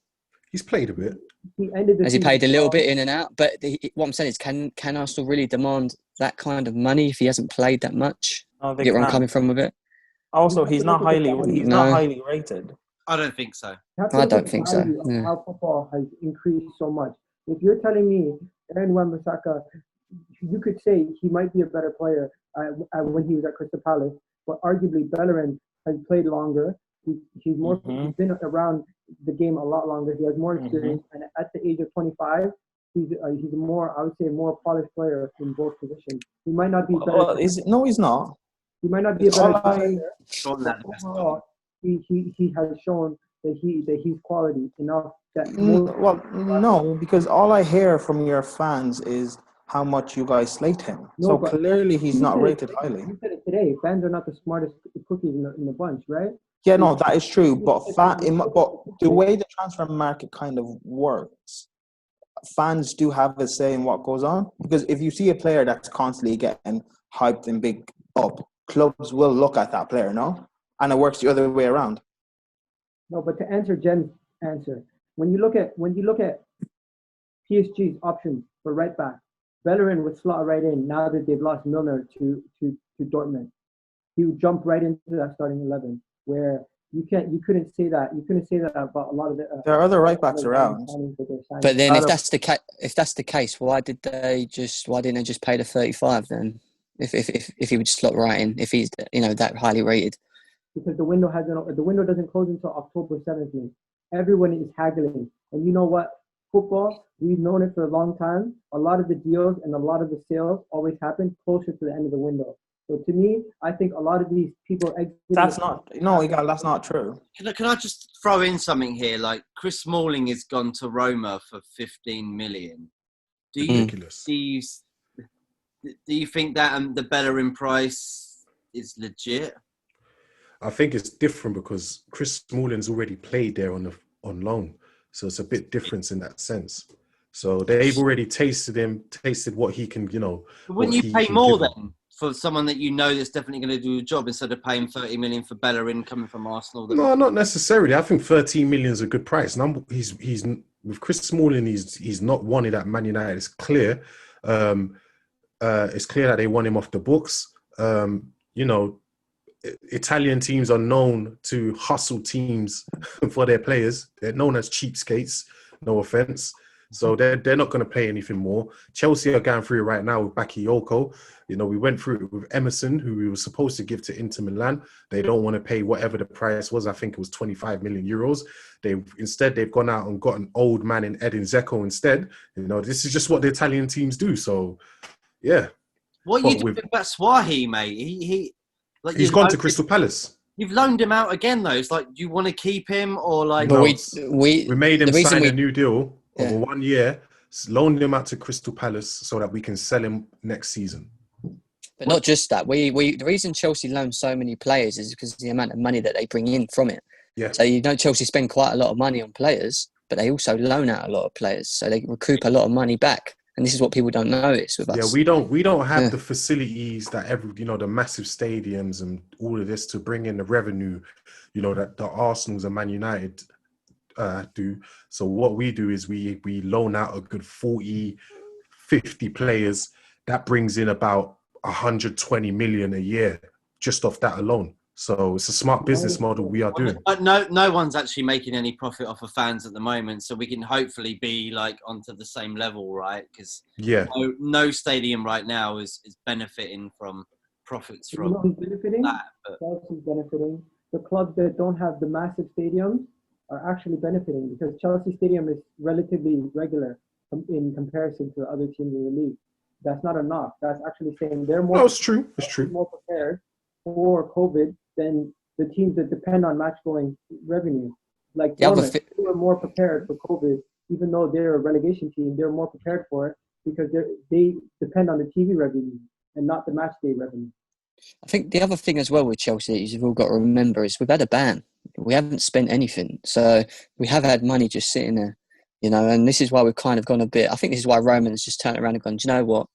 He's played a bit.
He ended the
Has he
season
paid a little
well.
bit in and out? But what I'm saying is, can Arsenal really demand that kind of money if he hasn't played that much?
No, they
Get where I'm
can't.
coming from with it?
Also, he's not highly
No.
rated.
I don't think so.
You have to
I
look
don't
at the
think so,
value of
yeah.
how football has increased so much. If you're telling me Aaron Wan-Bissaka, you could say he might be a better player when he was at Crystal Palace, but arguably Bellerin has played longer. He's more. He's been around the game a lot longer. He has more experience, and at the age of 25, he's a more, I would say, a more polished player in both positions. He might not be better.
Well, no, he's not.
He might not be a better player.
Sean,
But overall, he has shown that he's quality enough that
Well, no, because all I hear from your fans is how much you guys slate him.
No,
So
but
clearly he's
you
not
said it
rated
today.
highly.
You said it today. Fans are not the smartest cookies in the bunch, right?
Yeah, no, that is true. But the way the transfer market kind of works, fans do have a say in what goes on. Because if you see a player that's constantly getting hyped and big up, clubs will look at that player, no? And it works the other way around.
No, but to answer Jen's answer, when you look at PSG's options for right back, Bellerin would slot right in now that they've lost Milner to Dortmund. He would jump right into that starting 11. Where you couldn't say that about a lot of the.
There are other right backs around.
But then, if that's the case, why didn't they just pay the 35 then? If he would slot right in, if he's that highly rated.
Because the window doesn't close until October 7th. Everyone is haggling, and you know what? Football, we've known it for a long time. A lot of the deals and a lot of the sales always happen closer to the end of the window. So to me, I think a lot of these people exit.
That's not that's not true.
Can I just throw in something here? Like Chris Smalling has gone to Roma for 15 million.
Ridiculous.
Do you think that the Bellerin price is legit?
I think it's different because Chris Smalling's already played there on loan, so it's a bit different in that sense. So they've already tasted what he can,
Wouldn't you pay more then for someone that you know that's definitely going to do a job instead of paying 30 million for Bellerin coming from Arsenal?
No, not necessarily. I think 13 million is a good price. He's with Chris Smalling. He's not wanted at Man United. It's clear. It's clear that they want him off the books. Italian teams are known to hustle teams for their players. They're known as cheapskates. No offense. So they're not going to pay anything more. Chelsea are going through it right now with Bakayoko. We went through it with Emerson, who we were supposed to give to Inter Milan. They don't want to pay whatever the price was. I think it was 25 million euros. They've gone out and got an old man in Edin Dzeko instead. This is just what the Italian teams do. So, yeah.
What you doing about Swahi, mate?
He's gone to Crystal Palace.
You've loaned him out again, though. It's like, do you want to keep him or like?
No, we made him sign a new deal over 1 year, loaned him out to Crystal Palace so that we can sell him next season.
But not just that. The reason Chelsea loan so many players is because of the amount of money that they bring in from it.
Yeah.
So Chelsea spend quite a lot of money on players, but they also loan out a lot of players, so they recoup a lot of money back. And this is what people don't notice with us.
Yeah, we don't have the facilities that the massive stadiums and all of this to bring in the revenue, that the Arsenals and Man United do. So what we do is we loan out a good 40, 50 players. That brings in about 120 million a year just off that alone. So it's a smart business model we are doing.
But no one's actually making any profit off of fans at the moment, so we can hopefully be like onto the same level, right? Because no stadium right now is benefiting from profits from
who's benefiting?
that.
Chelsea's benefiting. The clubs that don't have the massive stadiums are actually benefiting because Chelsea Stadium is relatively regular in comparison to other teams in the league. That's not a knock. That's actually saying they're more.
No, it's true. It's true.
More prepared for COVID than the teams that depend on match-going revenue. Like Bournemouth, they were more prepared for COVID, even though they're a relegation team. They're more prepared for it because they depend on the TV revenue and not the match day revenue.
I think the other thing as well with Chelsea is you've all got to remember is we've had a ban. We haven't spent anything, so we have had money just sitting there, and this is why we've kind of gone a bit. I think this is why Roman has just turned around and gone, do you know what?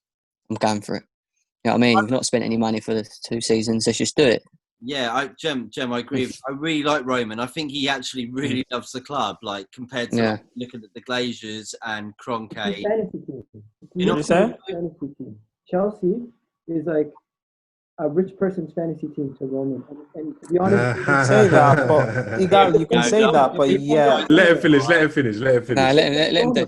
I'm going for it. You know what I mean? We've not spent any money for the 2 seasons. Let's just do it.
Yeah, Jem, I agree. I really like Roman. I think he actually really loves the club, like compared to looking at the Glazers and Kroenke.
You know what I'm saying? Chelsea is like a rich person's fantasy team to Roman. And to be honest,
you can say that, but you can say that, but yeah.
Let him finish. Let him finish.
Nah, let him do.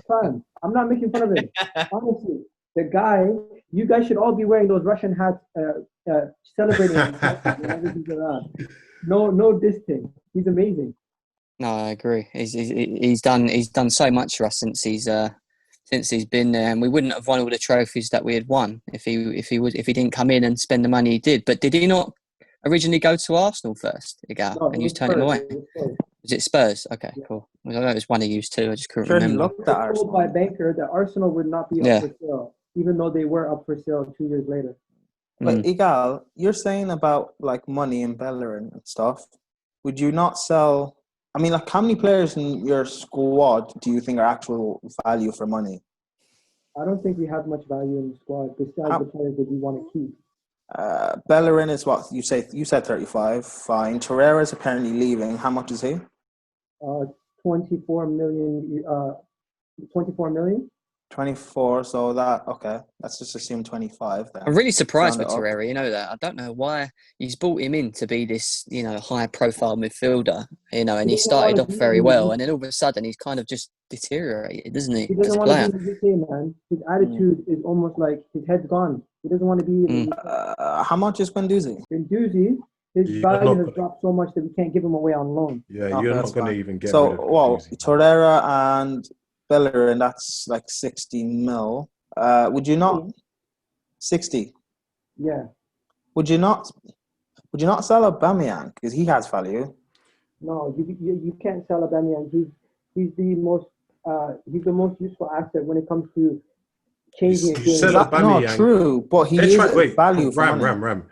I'm not making fun of him. Honestly, the guy, you guys should all be wearing those Russian hats, celebrating whenever he's around. No diss thing. He's amazing.
No, I agree. He's done so much for us since he's been there, and we wouldn't have won all the trophies that we had won if he didn't come in and spend the money he did. But did he not originally go to Arsenal first, Egal, and you turned him away? Was it Spurs? Okay, cool. I know it was one of you too. I just couldn't remember.
Looked at Arsenal by banker that Arsenal would not be up for sale, even though they were up for sale 2 years later.
But Egal, you're saying about like money in Bellerin and stuff. Would you not sell? I mean, like, how many players in your squad do you think are actual value for money?
I don't think we have much value in the squad besides the players that we want to keep.
Bellerin is what you say. You said 35. Fine. Torreira is apparently leaving. How much is he?
24 million. 24 million.
24. So let's just assume 25 then.
I'm really surprised with Torreira. You know that. I don't know why he's brought him in to be this, high-profile midfielder. And he started off very well, and then all of a sudden he's kind of just deteriorated, doesn't he?
He doesn't want to be in the UK, man. His attitude is almost like his head's gone. He doesn't want to be in
how much is Guendouzi?
Guendouzi, his value has dropped so much that we can't give him away on loan.
Yeah, you're not going to even get
rid
of
Guendouzi. Torreira and Bellerin, that's like 60 mil. Would you not? 60?
Yeah.
Would you not sell Aubameyang because he has value?
No, you can't sell Aubameyang. He's the most useful asset when it comes to changing a
You
game.
sell
That's not
Aubameyang.
true, but he
They're
is
trying. Wait,
value for money.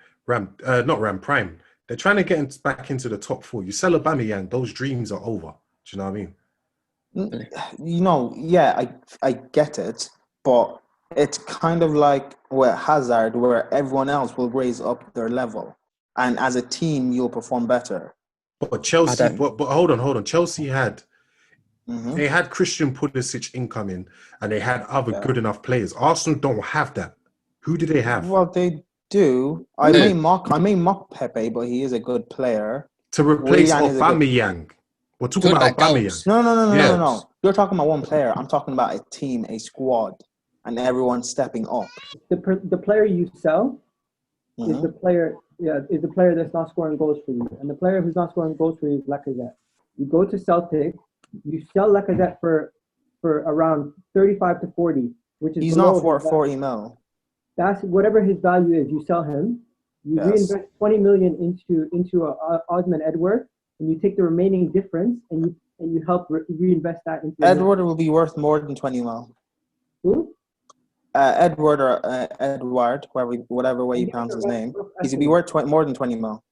Not Ram Prime. They're trying to get back into the top 4. You sell Aubameyang, those dreams are over. Do you know what I mean?
Yeah, I get it, but it's kind of like where Hazard, where everyone else will raise up their level, and as a team, you'll perform better.
But Chelsea,
don't-
but hold on. Chelsea had
Mhm.
they had Christian Pulisic incoming, and they had other
Yeah.
good enough players. Arsenal don't have that. Who do they have
Well, they do. I may mock Pepe, but he is a good player.
to replace
Willian is a good.
Aubameyang? We're talking
Talking
about
about
Aubameyang.
goals.
Yeah.
No. You're talking about one player. I'm talking about a team, a squad, and everyone stepping up.
The player you sell is
Mhm.
the player that's not scoring goals for you, and the player who's not scoring goals for you is Lacazette. You go to Celtic, you sell Lacazette for around 35 to 40, which is
He's
below
not for
his value.
40 mil.
That's whatever his value is. You sell him, you
Yes.
reinvest 20 million into Osman Edward, and you take the remaining difference and you help reinvest that into
Edward will be worth more than 20 mil.
Who?
Edward or Edward, whatever way you pronounce his name, he's gonna be worth more than 20 mil.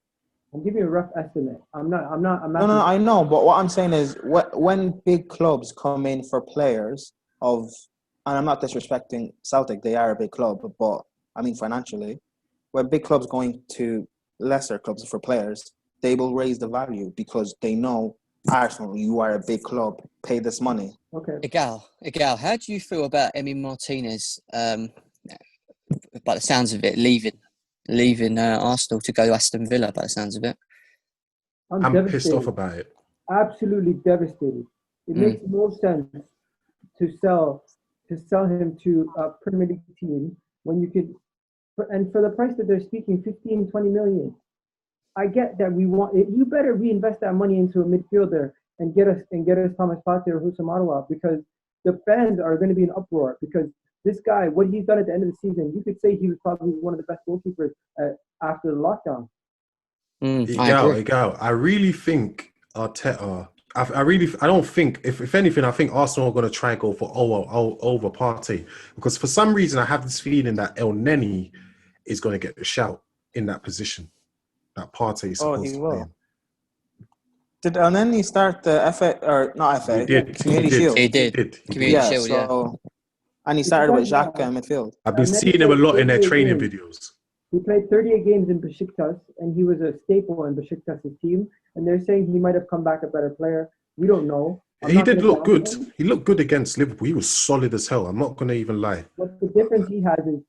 I'm giving you a rough estimate. I'm not.
No, I know, but what I'm saying is, when big clubs come in for players and I'm not disrespecting Celtic, they are a big club, but I mean financially, when big clubs going to lesser clubs for players, they will raise the value because they know, Arsenal, you are a big club, pay this money.
Okay.
Egal, how do you feel about Emi Martinez? By the sounds of it, leaving Arsenal to go to Aston Villa. By the sounds of it,
I'm pissed off about it.
Absolutely devastated. It makes no sense to sell him to a Premier League team when you could, and for the price that they're speaking, 15, 20 million. I get that you better reinvest that money into a midfielder and get us Thomas Partey or Houssam Aouar, because the fans are going to be in uproar because this guy, what he's done at the end of the season, you could say he was probably one of the best goalkeepers after the lockdown.
Egal. I really think Arteta. I don't think. If anything, I think Arsenal are going to try and go for over Partey, because for some reason I have this feeling that El Neni is going to get the shout in that position that Partey is supposed to play in.
Did El Neni start the FA or not FA?
He did.
Community Shield.
He did. Community Shield, yeah.
And he started with Xhaka in midfield.
I've been seeing him a lot in their training videos.
He played 38 games in Besiktas, and he was a staple in Besiktas' team. And they're saying he might have come back a better player. We don't know.
He did look good. He looked good against Liverpool. He was solid as hell. I'm not going to even lie.
But the difference he has is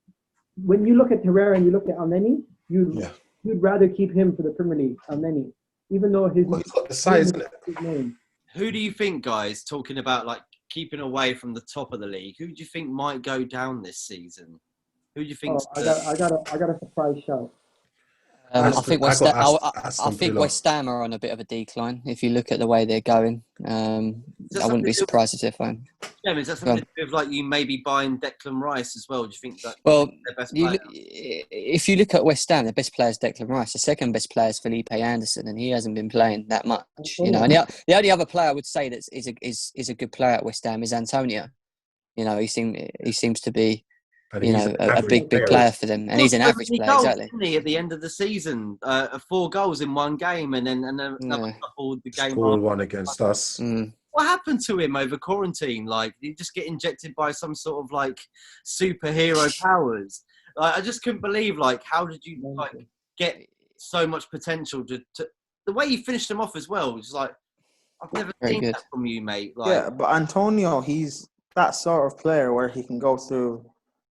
when you look at Herrera and you look at El Neni, you'd rather keep him for the Premier League, El Neni, even though he's
got the size.
His name.
Who do you think, guys, talking about like keeping away from the top of the league, who do you think might go down this season? Who do you think?
I got a surprise shout.
I think West Ham are on a bit of a decline. If you look at the way they're going, I wouldn't be surprised if they're fine.
Yeah, is that something to do with like you maybe buying Declan Rice as well? Do you think that?
Well,
their best player?
if you look at West Ham, the best player is Declan Rice. The second best player is Felipe Anderson, and he hasn't been playing that much. You know, and the only other player I would say that is a good player at West Ham is Antonio. You know, he seems to be. A big player for them, and he's an average player, exactly.
Didn't he, at the end of the season, 4 goals in one game, and then another couple the game
scored one against us.
What happened to him over quarantine? Like, did he just get injected by some sort of like superhero powers? Like, I just couldn't believe, like, how did you like get so much potential to the way you finished him off as well? It's like I've never seen that from you, mate. Like,
yeah, but Antonio, he's that sort of player where he can go through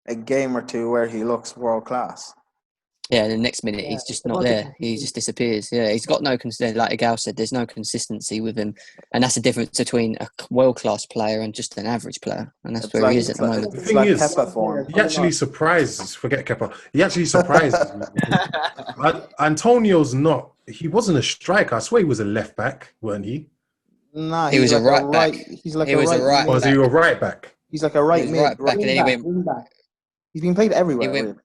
a game or two where he looks world class.
Yeah, the next minute he's just not there. He just disappears. Yeah, he's got no consistency. Like Egal said, there's no consistency with him, and that's the difference between a world-class player and just an average player, and that's where he is at the moment.
The thing is, he actually surprises. Forget Kepa. He actually surprises me. Antonio's not. He wasn't a striker. I swear he was a left back, weren't he?
Nah,
he was a right back.
He's like a right.
Was he a right back?
He's like a right mid.
Right back, and then he went.
Wing back.
He's been played everywhere.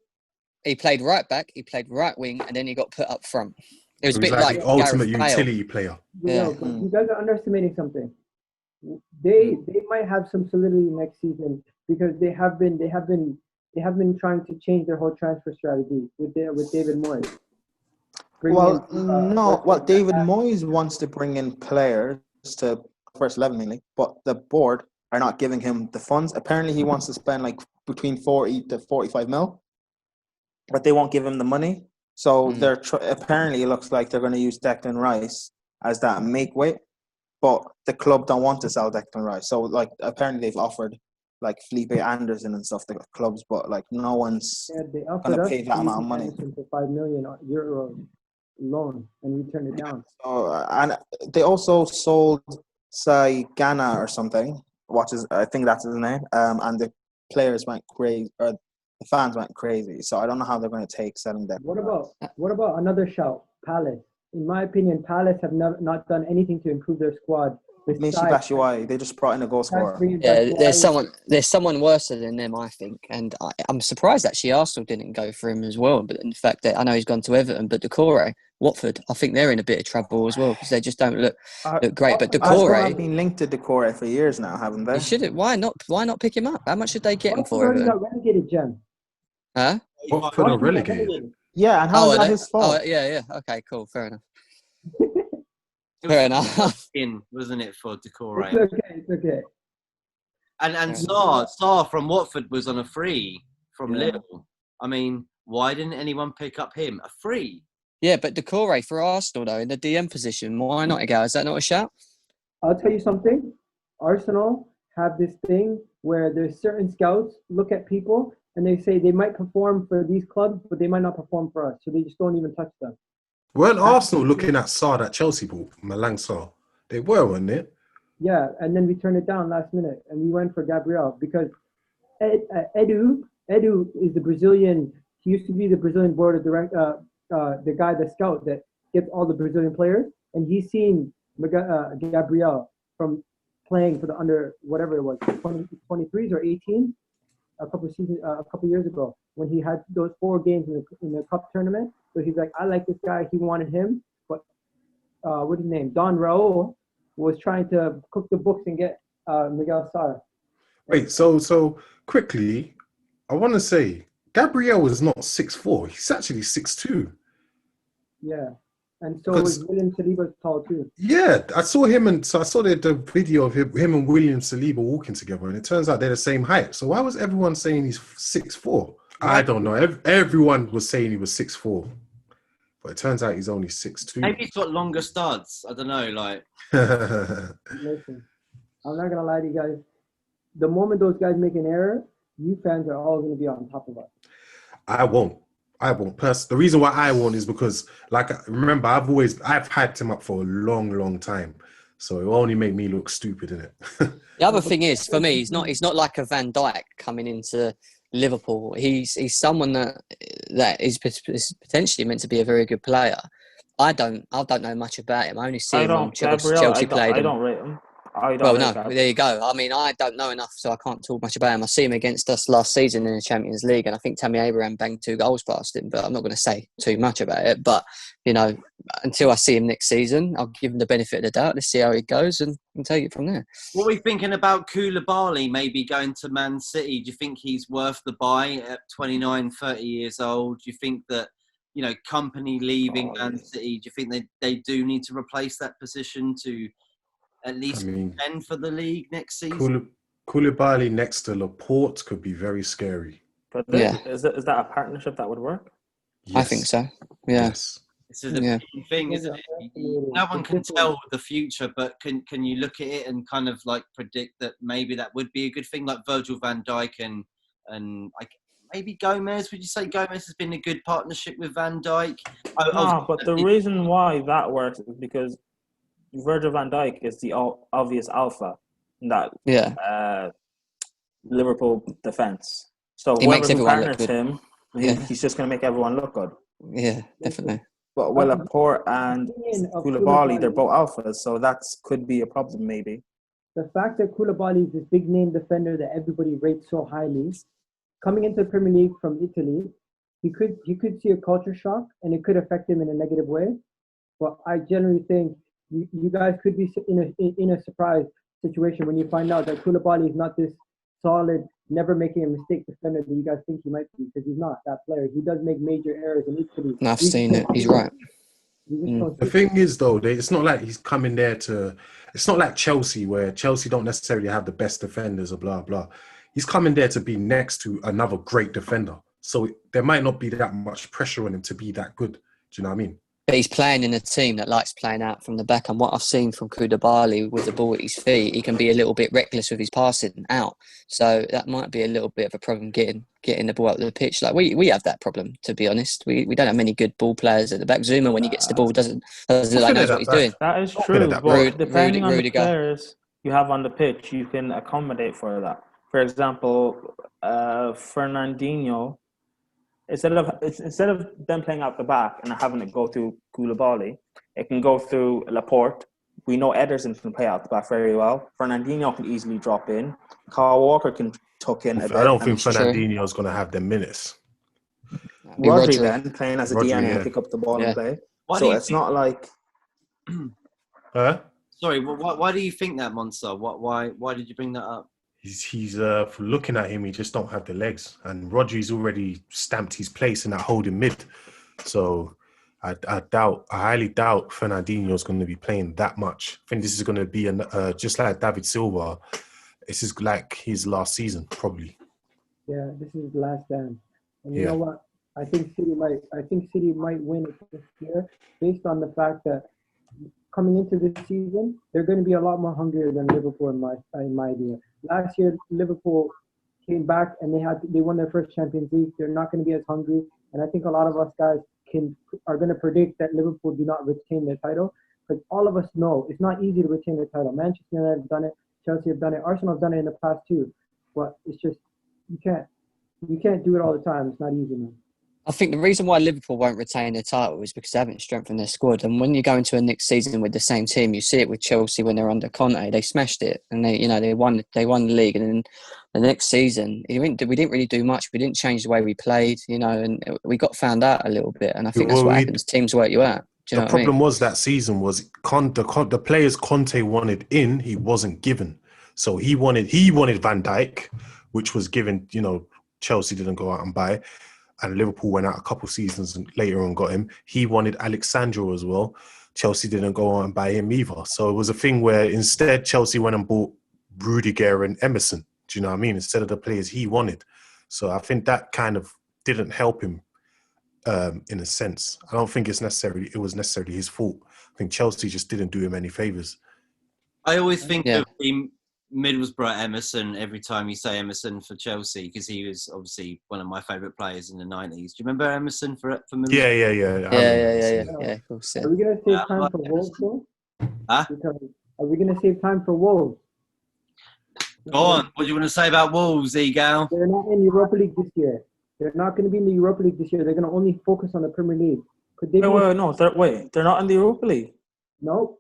he played right back, he played right wing, and then he got put up front. It was
He
a
was
bit
like
like
the ultimate
Gareth Bale.
utility player.
Yeah.
But you guys are underestimating something. They might have some solidity next season because they have been trying to change their whole transfer strategy with David Moyes.
David Moyes wants to bring in players to first 11 mainly, but the board are not giving him the funds. Apparently, he wants to spend like between 40 to 45 mil, but they won't give him the money. So they're apparently it looks like they're going to use Declan Rice as that make weight, but the club don't want to sell Declan Rice. So like apparently they've offered like Felipe Anderson and stuff to clubs, but like no one's
they
going
offered
to
us
pay that amount of money.
Anderson for €5 million loan, and we turned it down.
And they also sold Saigana or something. I think that's his name. And the players went crazy, or the fans went crazy. So I don't know how they're going to take selling that.
What about another shout? Palace. In my opinion, Palace have not done anything to improve their squad.
Michy Batshuayi, they just brought in a goal scorer.
Yeah, there's someone worse than them, I think, and I'm surprised actually Arsenal didn't go for him as well. But in fact, that I know he's gone to Everton, but Decore, Watford, I think they're in a bit of trouble as well because they just don't look great. But Decore
have been linked to Decore for years now, haven't they?
You should. Why not pick him up? How much should they get him for?
Watford got relegated, Jem.
Huh?
Watford are relegated.
Yeah, and how is that his fault?
Oh, yeah. Okay, cool. Fair enough. Fair enough.
Wasn't it, for Decore?
It's okay.
And Sarr from Watford was on a free from Liverpool. I mean, why didn't anyone pick up him? A free?
Yeah, but Decore for Arsenal though in the DM position, why not? Egal? Is that not a shout?
I'll tell you something. Arsenal have this thing where there's certain scouts look at people and they say they might perform for these clubs, but they might not perform for us, so they just don't even touch them.
Weren't Arsenal looking at Sarr that Chelsea bought, Malang Sarr? They were, weren't they?
Yeah, and then we turned it down last minute, and we went for Gabriel because Edu is the Brazilian. He used to be the Brazilian board of the guy, the scout that gets all the Brazilian players, and he's seen Gabriel from playing for the under whatever it was, 23s or 18, a couple years ago when he had those 4 games in the cup tournament. So he's like, I like this guy. He wanted him, but what's his name? Don Raul was trying to cook the books and get Miguel Sarr.
Wait, so quickly, I want to say Gabriel is not 6'4". He's actually 6'2".
Yeah, and so was William Saliba tall too.
Yeah, I saw him, and so I saw the video of him and William Saliba walking together, and it turns out they're the same height. So why was everyone saying he's 6'4"? I don't know. Everyone was saying he was 6'4". But it turns out he's only 6'2".
Maybe he's got longer studs. I don't know. Like,
listen, I'm not gonna lie to you guys. The moment those guys make an error, you fans are all gonna be on top of us.
I won't. The reason why I won't is because, like, remember, I've hyped him up for a long, long time. So it will only make me look stupid, innit?
The other thing is, for me, he's not like a Van Dijk coming into Liverpool. He's someone that is potentially meant to be a very good player. I don't know much about him. I only see him on Chelsea played.
I don't rate him.
There you go. I mean, I don't know enough, so I can't talk much about him. I see him against us last season in the Champions League, and I think Tammy Abraham banged 2 goals past him, but I'm not going to say too much about it. But, you know, until I see him next season, I'll give him the benefit of the doubt. Let's see how it goes and take it from there.
what are we thinking about Koulibaly maybe going to Man City? Do you think he's worth the buy at 29, 30 years old? Do you think that, you know, Company leaving Man City, do you think they do need to replace that position to at least contend for the league next season?
Koulibaly next to Laporte could be very scary.
But is that a partnership that would work?
Yes. I think so. Yeah.
Yes.
This is a big thing, isn't it? No one can tell the future, but can you look at it and kind of like predict that maybe that would be a good thing, like Virgil van Dijk and like maybe Gomez? Would you say Gomez has been a good partnership with Van Dijk?
No, but the reason why that works is because Virgil van Dijk is the obvious alpha in that Liverpool defense. So
he makes everyone look good.
Him, he's just going to make everyone look good.
Yeah, definitely.
But Laporte and Koulibaly, they're both alphas, so that could be a problem maybe.
The fact that Koulibaly is this big name defender that everybody rates so highly, coming into the Premier League from Italy, he could see a culture shock, and it could affect him in a negative way. But I generally think you guys could be in a surprise situation when you find out that Koulibaly is not this solid, never making a mistake defender that you guys think he might be, because he's not that player. He does make major errors in Italy.
No, I've seen it. He's right.
The thing is, though, it's not like he's coming there to. It's not like Chelsea, where Chelsea don't necessarily have the best defenders or blah blah. He's coming there to be next to another great defender, so there might not be that much pressure on him to be that good. Do you know what I mean?
But he's playing in a team that likes playing out from the back. And what I've seen from Koulibaly with the ball at his feet, he can be a little bit reckless with his passing out. So that might be a little bit of a problem getting the ball out of the pitch. Like we have that problem, to be honest. We don't have many good ball players at the back. Zuma, when he gets the ball, doesn't look like knows what he's doing.
That is true. But depending on the
Rudiger.
players you have on the pitch, you can accommodate for that. For example, Fernandinho. Instead of them playing out the back and having it go through Koulibaly, it can go through Laporte. We know Ederson can play out the back very well. Fernandinho can easily drop in. Kyle Walker can tuck in a bit.
I don't think Fernandinho is going to have the minutes.
Rodri then, playing as a DM
yeah.
and pick up the ball and play.
So
it's not like...
Huh?
Sorry, why do you think that, Monstar? Why did you bring that up?
He's for looking at him, he just don't have the legs, and Rodri's already stamped his place in that holding mid. So I highly doubt Fernandinho's going to be playing that much. I think this is going to be just like David Silva. This is like his last season, probably.
Yeah, this is his last dance. And you
Yeah.
know what? I think City might win it this year, based on the fact that coming into this season, they're going to be a lot more hungrier than Liverpool in my idea. Last year, Liverpool came back and they won their first Champions League. They're not going to be as hungry, and I think a lot of us guys are going to predict that Liverpool do not retain their title, because all of us know it's not easy to retain their title. Manchester United have done it, Chelsea have done it, Arsenal have done it in the past too, but it's just you can't do it all the time. It's not easy, man.
I think the reason why Liverpool won't retain their title is because they haven't strengthened their squad. And when you go into a next season with the same team, you see it with Chelsea when they're under Conte. They smashed it, and they won the league. And then the next season, we didn't really do much. We didn't change the way we played, and we got found out a little bit. And I think that's what happens. Teams work you out.
The problem was that season was the players Conte wanted in, he wasn't given. So he wanted Van Dijk, which was given. Chelsea didn't go out and buy. And Liverpool went out a couple seasons later and got him. He wanted Alexandro as well. Chelsea didn't go on and buy him either. So it was a thing where instead Chelsea went and bought Rudiger and Emerson. Do you know what I mean? Instead of the players he wanted. So I think that kind of didn't help him in a sense. I don't think it was necessarily his fault. I think Chelsea just didn't do him any favours.
I always think of Middlesbrough Emerson every time you say Emerson for Chelsea, because he was obviously one of my favourite players in the 90s. Do you remember Emerson for Middlesbrough?
Yeah. Of course.
Are we going to save time for Wolves, though?
Huh?
Are we going to save time for Wolves?
Go on. What do you want to say about Wolves, Egal?
They're not in Europa League this year. They're not going to be in the Europa League this year. They're going to only focus on the Premier League. Could they?
They're not in the Europa League.
No,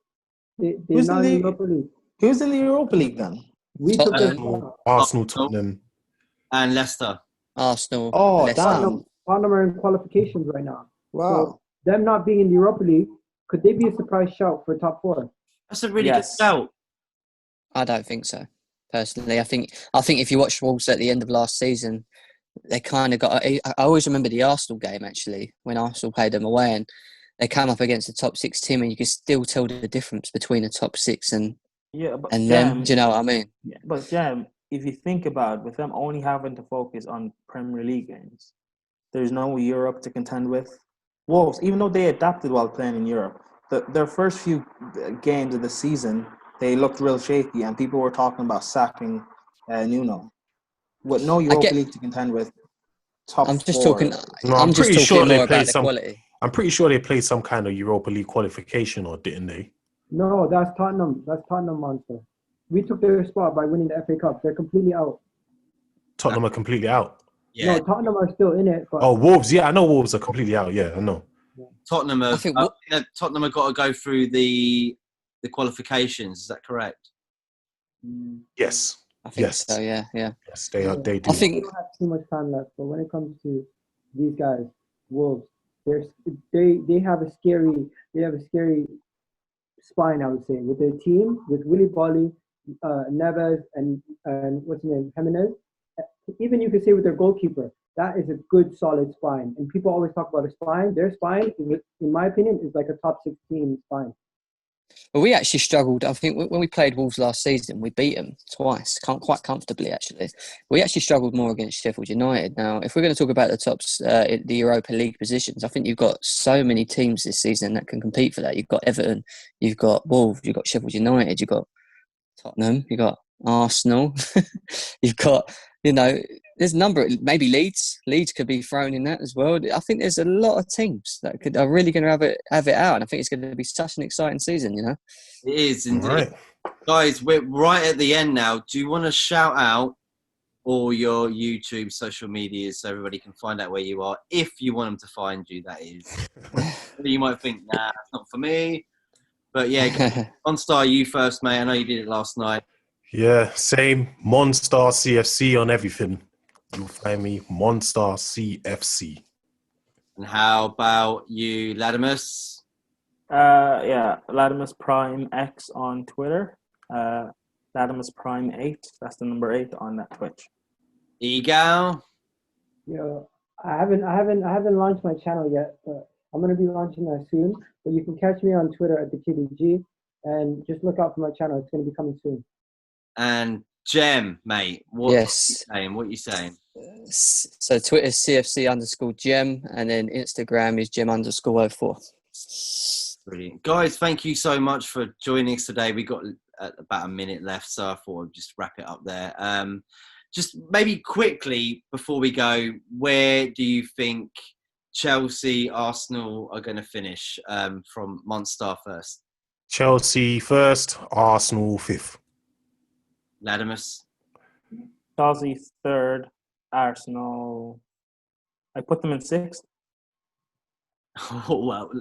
they're not in the Europa League.
Who's in the Europa League then?
Arsenal, Tottenham,
and Leicester.
Arsenal.
Oh,
Leicester.
damn.
Tottenham are in qualifications right now.
Wow.
So them not being in the Europa League, could they be a surprise shout for top four?
That's a really good shout.
I don't think so. Personally, I think if you watch Wolves at the end of last season, they kind of got. I always remember the Arsenal game actually when Arsenal played them away, and they came up against the top six team, and you could still tell the difference between the top six and them. Do you know what I mean?
Yeah, but Jam, if you think about it, with them only having to focus on Premier League games, there's no Europe to contend with. Wolves, even though they adapted while playing in Europe, their first few games of the season, they looked real shaky, and people were talking about sacking Nuno. With no Europa League to contend with,
I'm just talking.
No,
I'm just
pretty
talking
sure
more about the quality.
I'm pretty sure they played some kind of Europa League qualification, or didn't they?
No, that's Tottenham. That's Tottenham Monster. We took their spot by winning the FA Cup. They're completely out.
Tottenham are completely out.
Yeah.
No, Tottenham are still in it. But
Wolves. Yeah, I know Wolves are completely out. Yeah, I know.
Tottenham have Tottenham have got to go through the qualifications. Is that correct?
Yes.
I think so. Yeah.
Yes, they are. They do.
I think
they don't have too much time left. But when it comes to these guys, Wolves, they have a scary spine, I would say, with their team, with Willy Bolly, Neves, and what's his name, Jimenez. Even you could say with their goalkeeper, that is a good solid spine. And people always talk about a spine. Their spine, in my opinion, is like a top 16 spine.
Well, we actually struggled. I think when we played Wolves last season, we beat them twice, quite comfortably, actually. We actually struggled more against Sheffield United. Now, if we're going to talk about the tops, the Europa League positions, I think you've got so many teams this season that can compete for that. You've got Everton, you've got Wolves, you've got Sheffield United, you've got Tottenham, you've got Arsenal, you've got, there's a number, maybe Leeds. Leeds could be thrown in that as well. I think there's a lot of teams that are really going to have it out, and I think it's going to be such an exciting season.
It is indeed.
Right.
Guys, we're right at the end now. Do you want to shout out all your YouTube social medias so everybody can find out where you are, if you want them to find you, that is? You might think, nah, that's not for me. But yeah, Monstar, you first, mate. I know you did it last night.
Yeah, same. Monstar CFC on everything. You'll find me, Monstar CFC.
And how about you, Ladimus?
Ladimus Prime X on Twitter. Ladimus Prime 8. That's the number 8 on that Twitch.
Egal?
I haven't launched my channel yet, but I'm gonna be launching that soon. But you can catch me on Twitter at the KDG, and just look out for my channel. It's gonna be coming soon. And
Jem, mate, what are you saying?
So Twitter CFC_Jem, and then Instagram is Jem_04.
Brilliant. Guys, thank you so much for joining us today. We got about a minute left, so I thought I'd just wrap it up there. Just maybe quickly before we go, where do you think Chelsea, Arsenal are going to finish, from Monstar first?
Chelsea first, Arsenal fifth.
Ladimus?
Chelsea third, Arsenal. I put them in sixth.
Oh, well.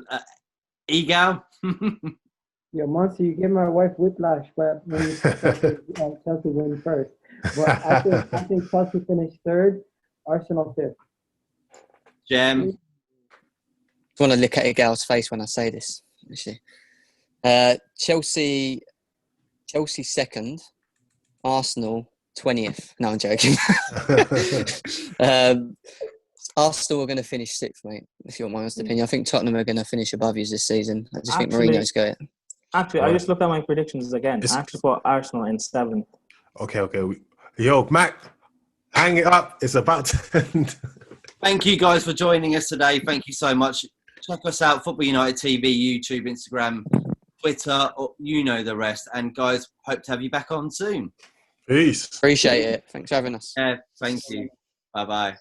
Egal?
Yeah, Monster, you gave my wife whiplash, but when you said Chelsea win first. But I think Chelsea finished third, Arsenal fifth.
Jem?
I want to look at a gal's face when I say this, actually. Chelsea second, Arsenal 20th. No, I'm joking. Arsenal are going to finish sixth, mate, if you want my honest opinion. I think Tottenham are going to finish above you this season. I just think Mourinho's got it.
Actually, I just looked at my predictions again. I actually put Arsenal in seventh.
Okay. Yo, Mac, hang it up. It's about to end.
Thank you guys for joining us today. Thank you so much. Check us out, Football United TV, YouTube, Instagram, Twitter, you know the rest. And guys, hope to have you back on soon.
Peace.
Appreciate it. Thanks for having us.
Yeah, thank you. Bye-bye.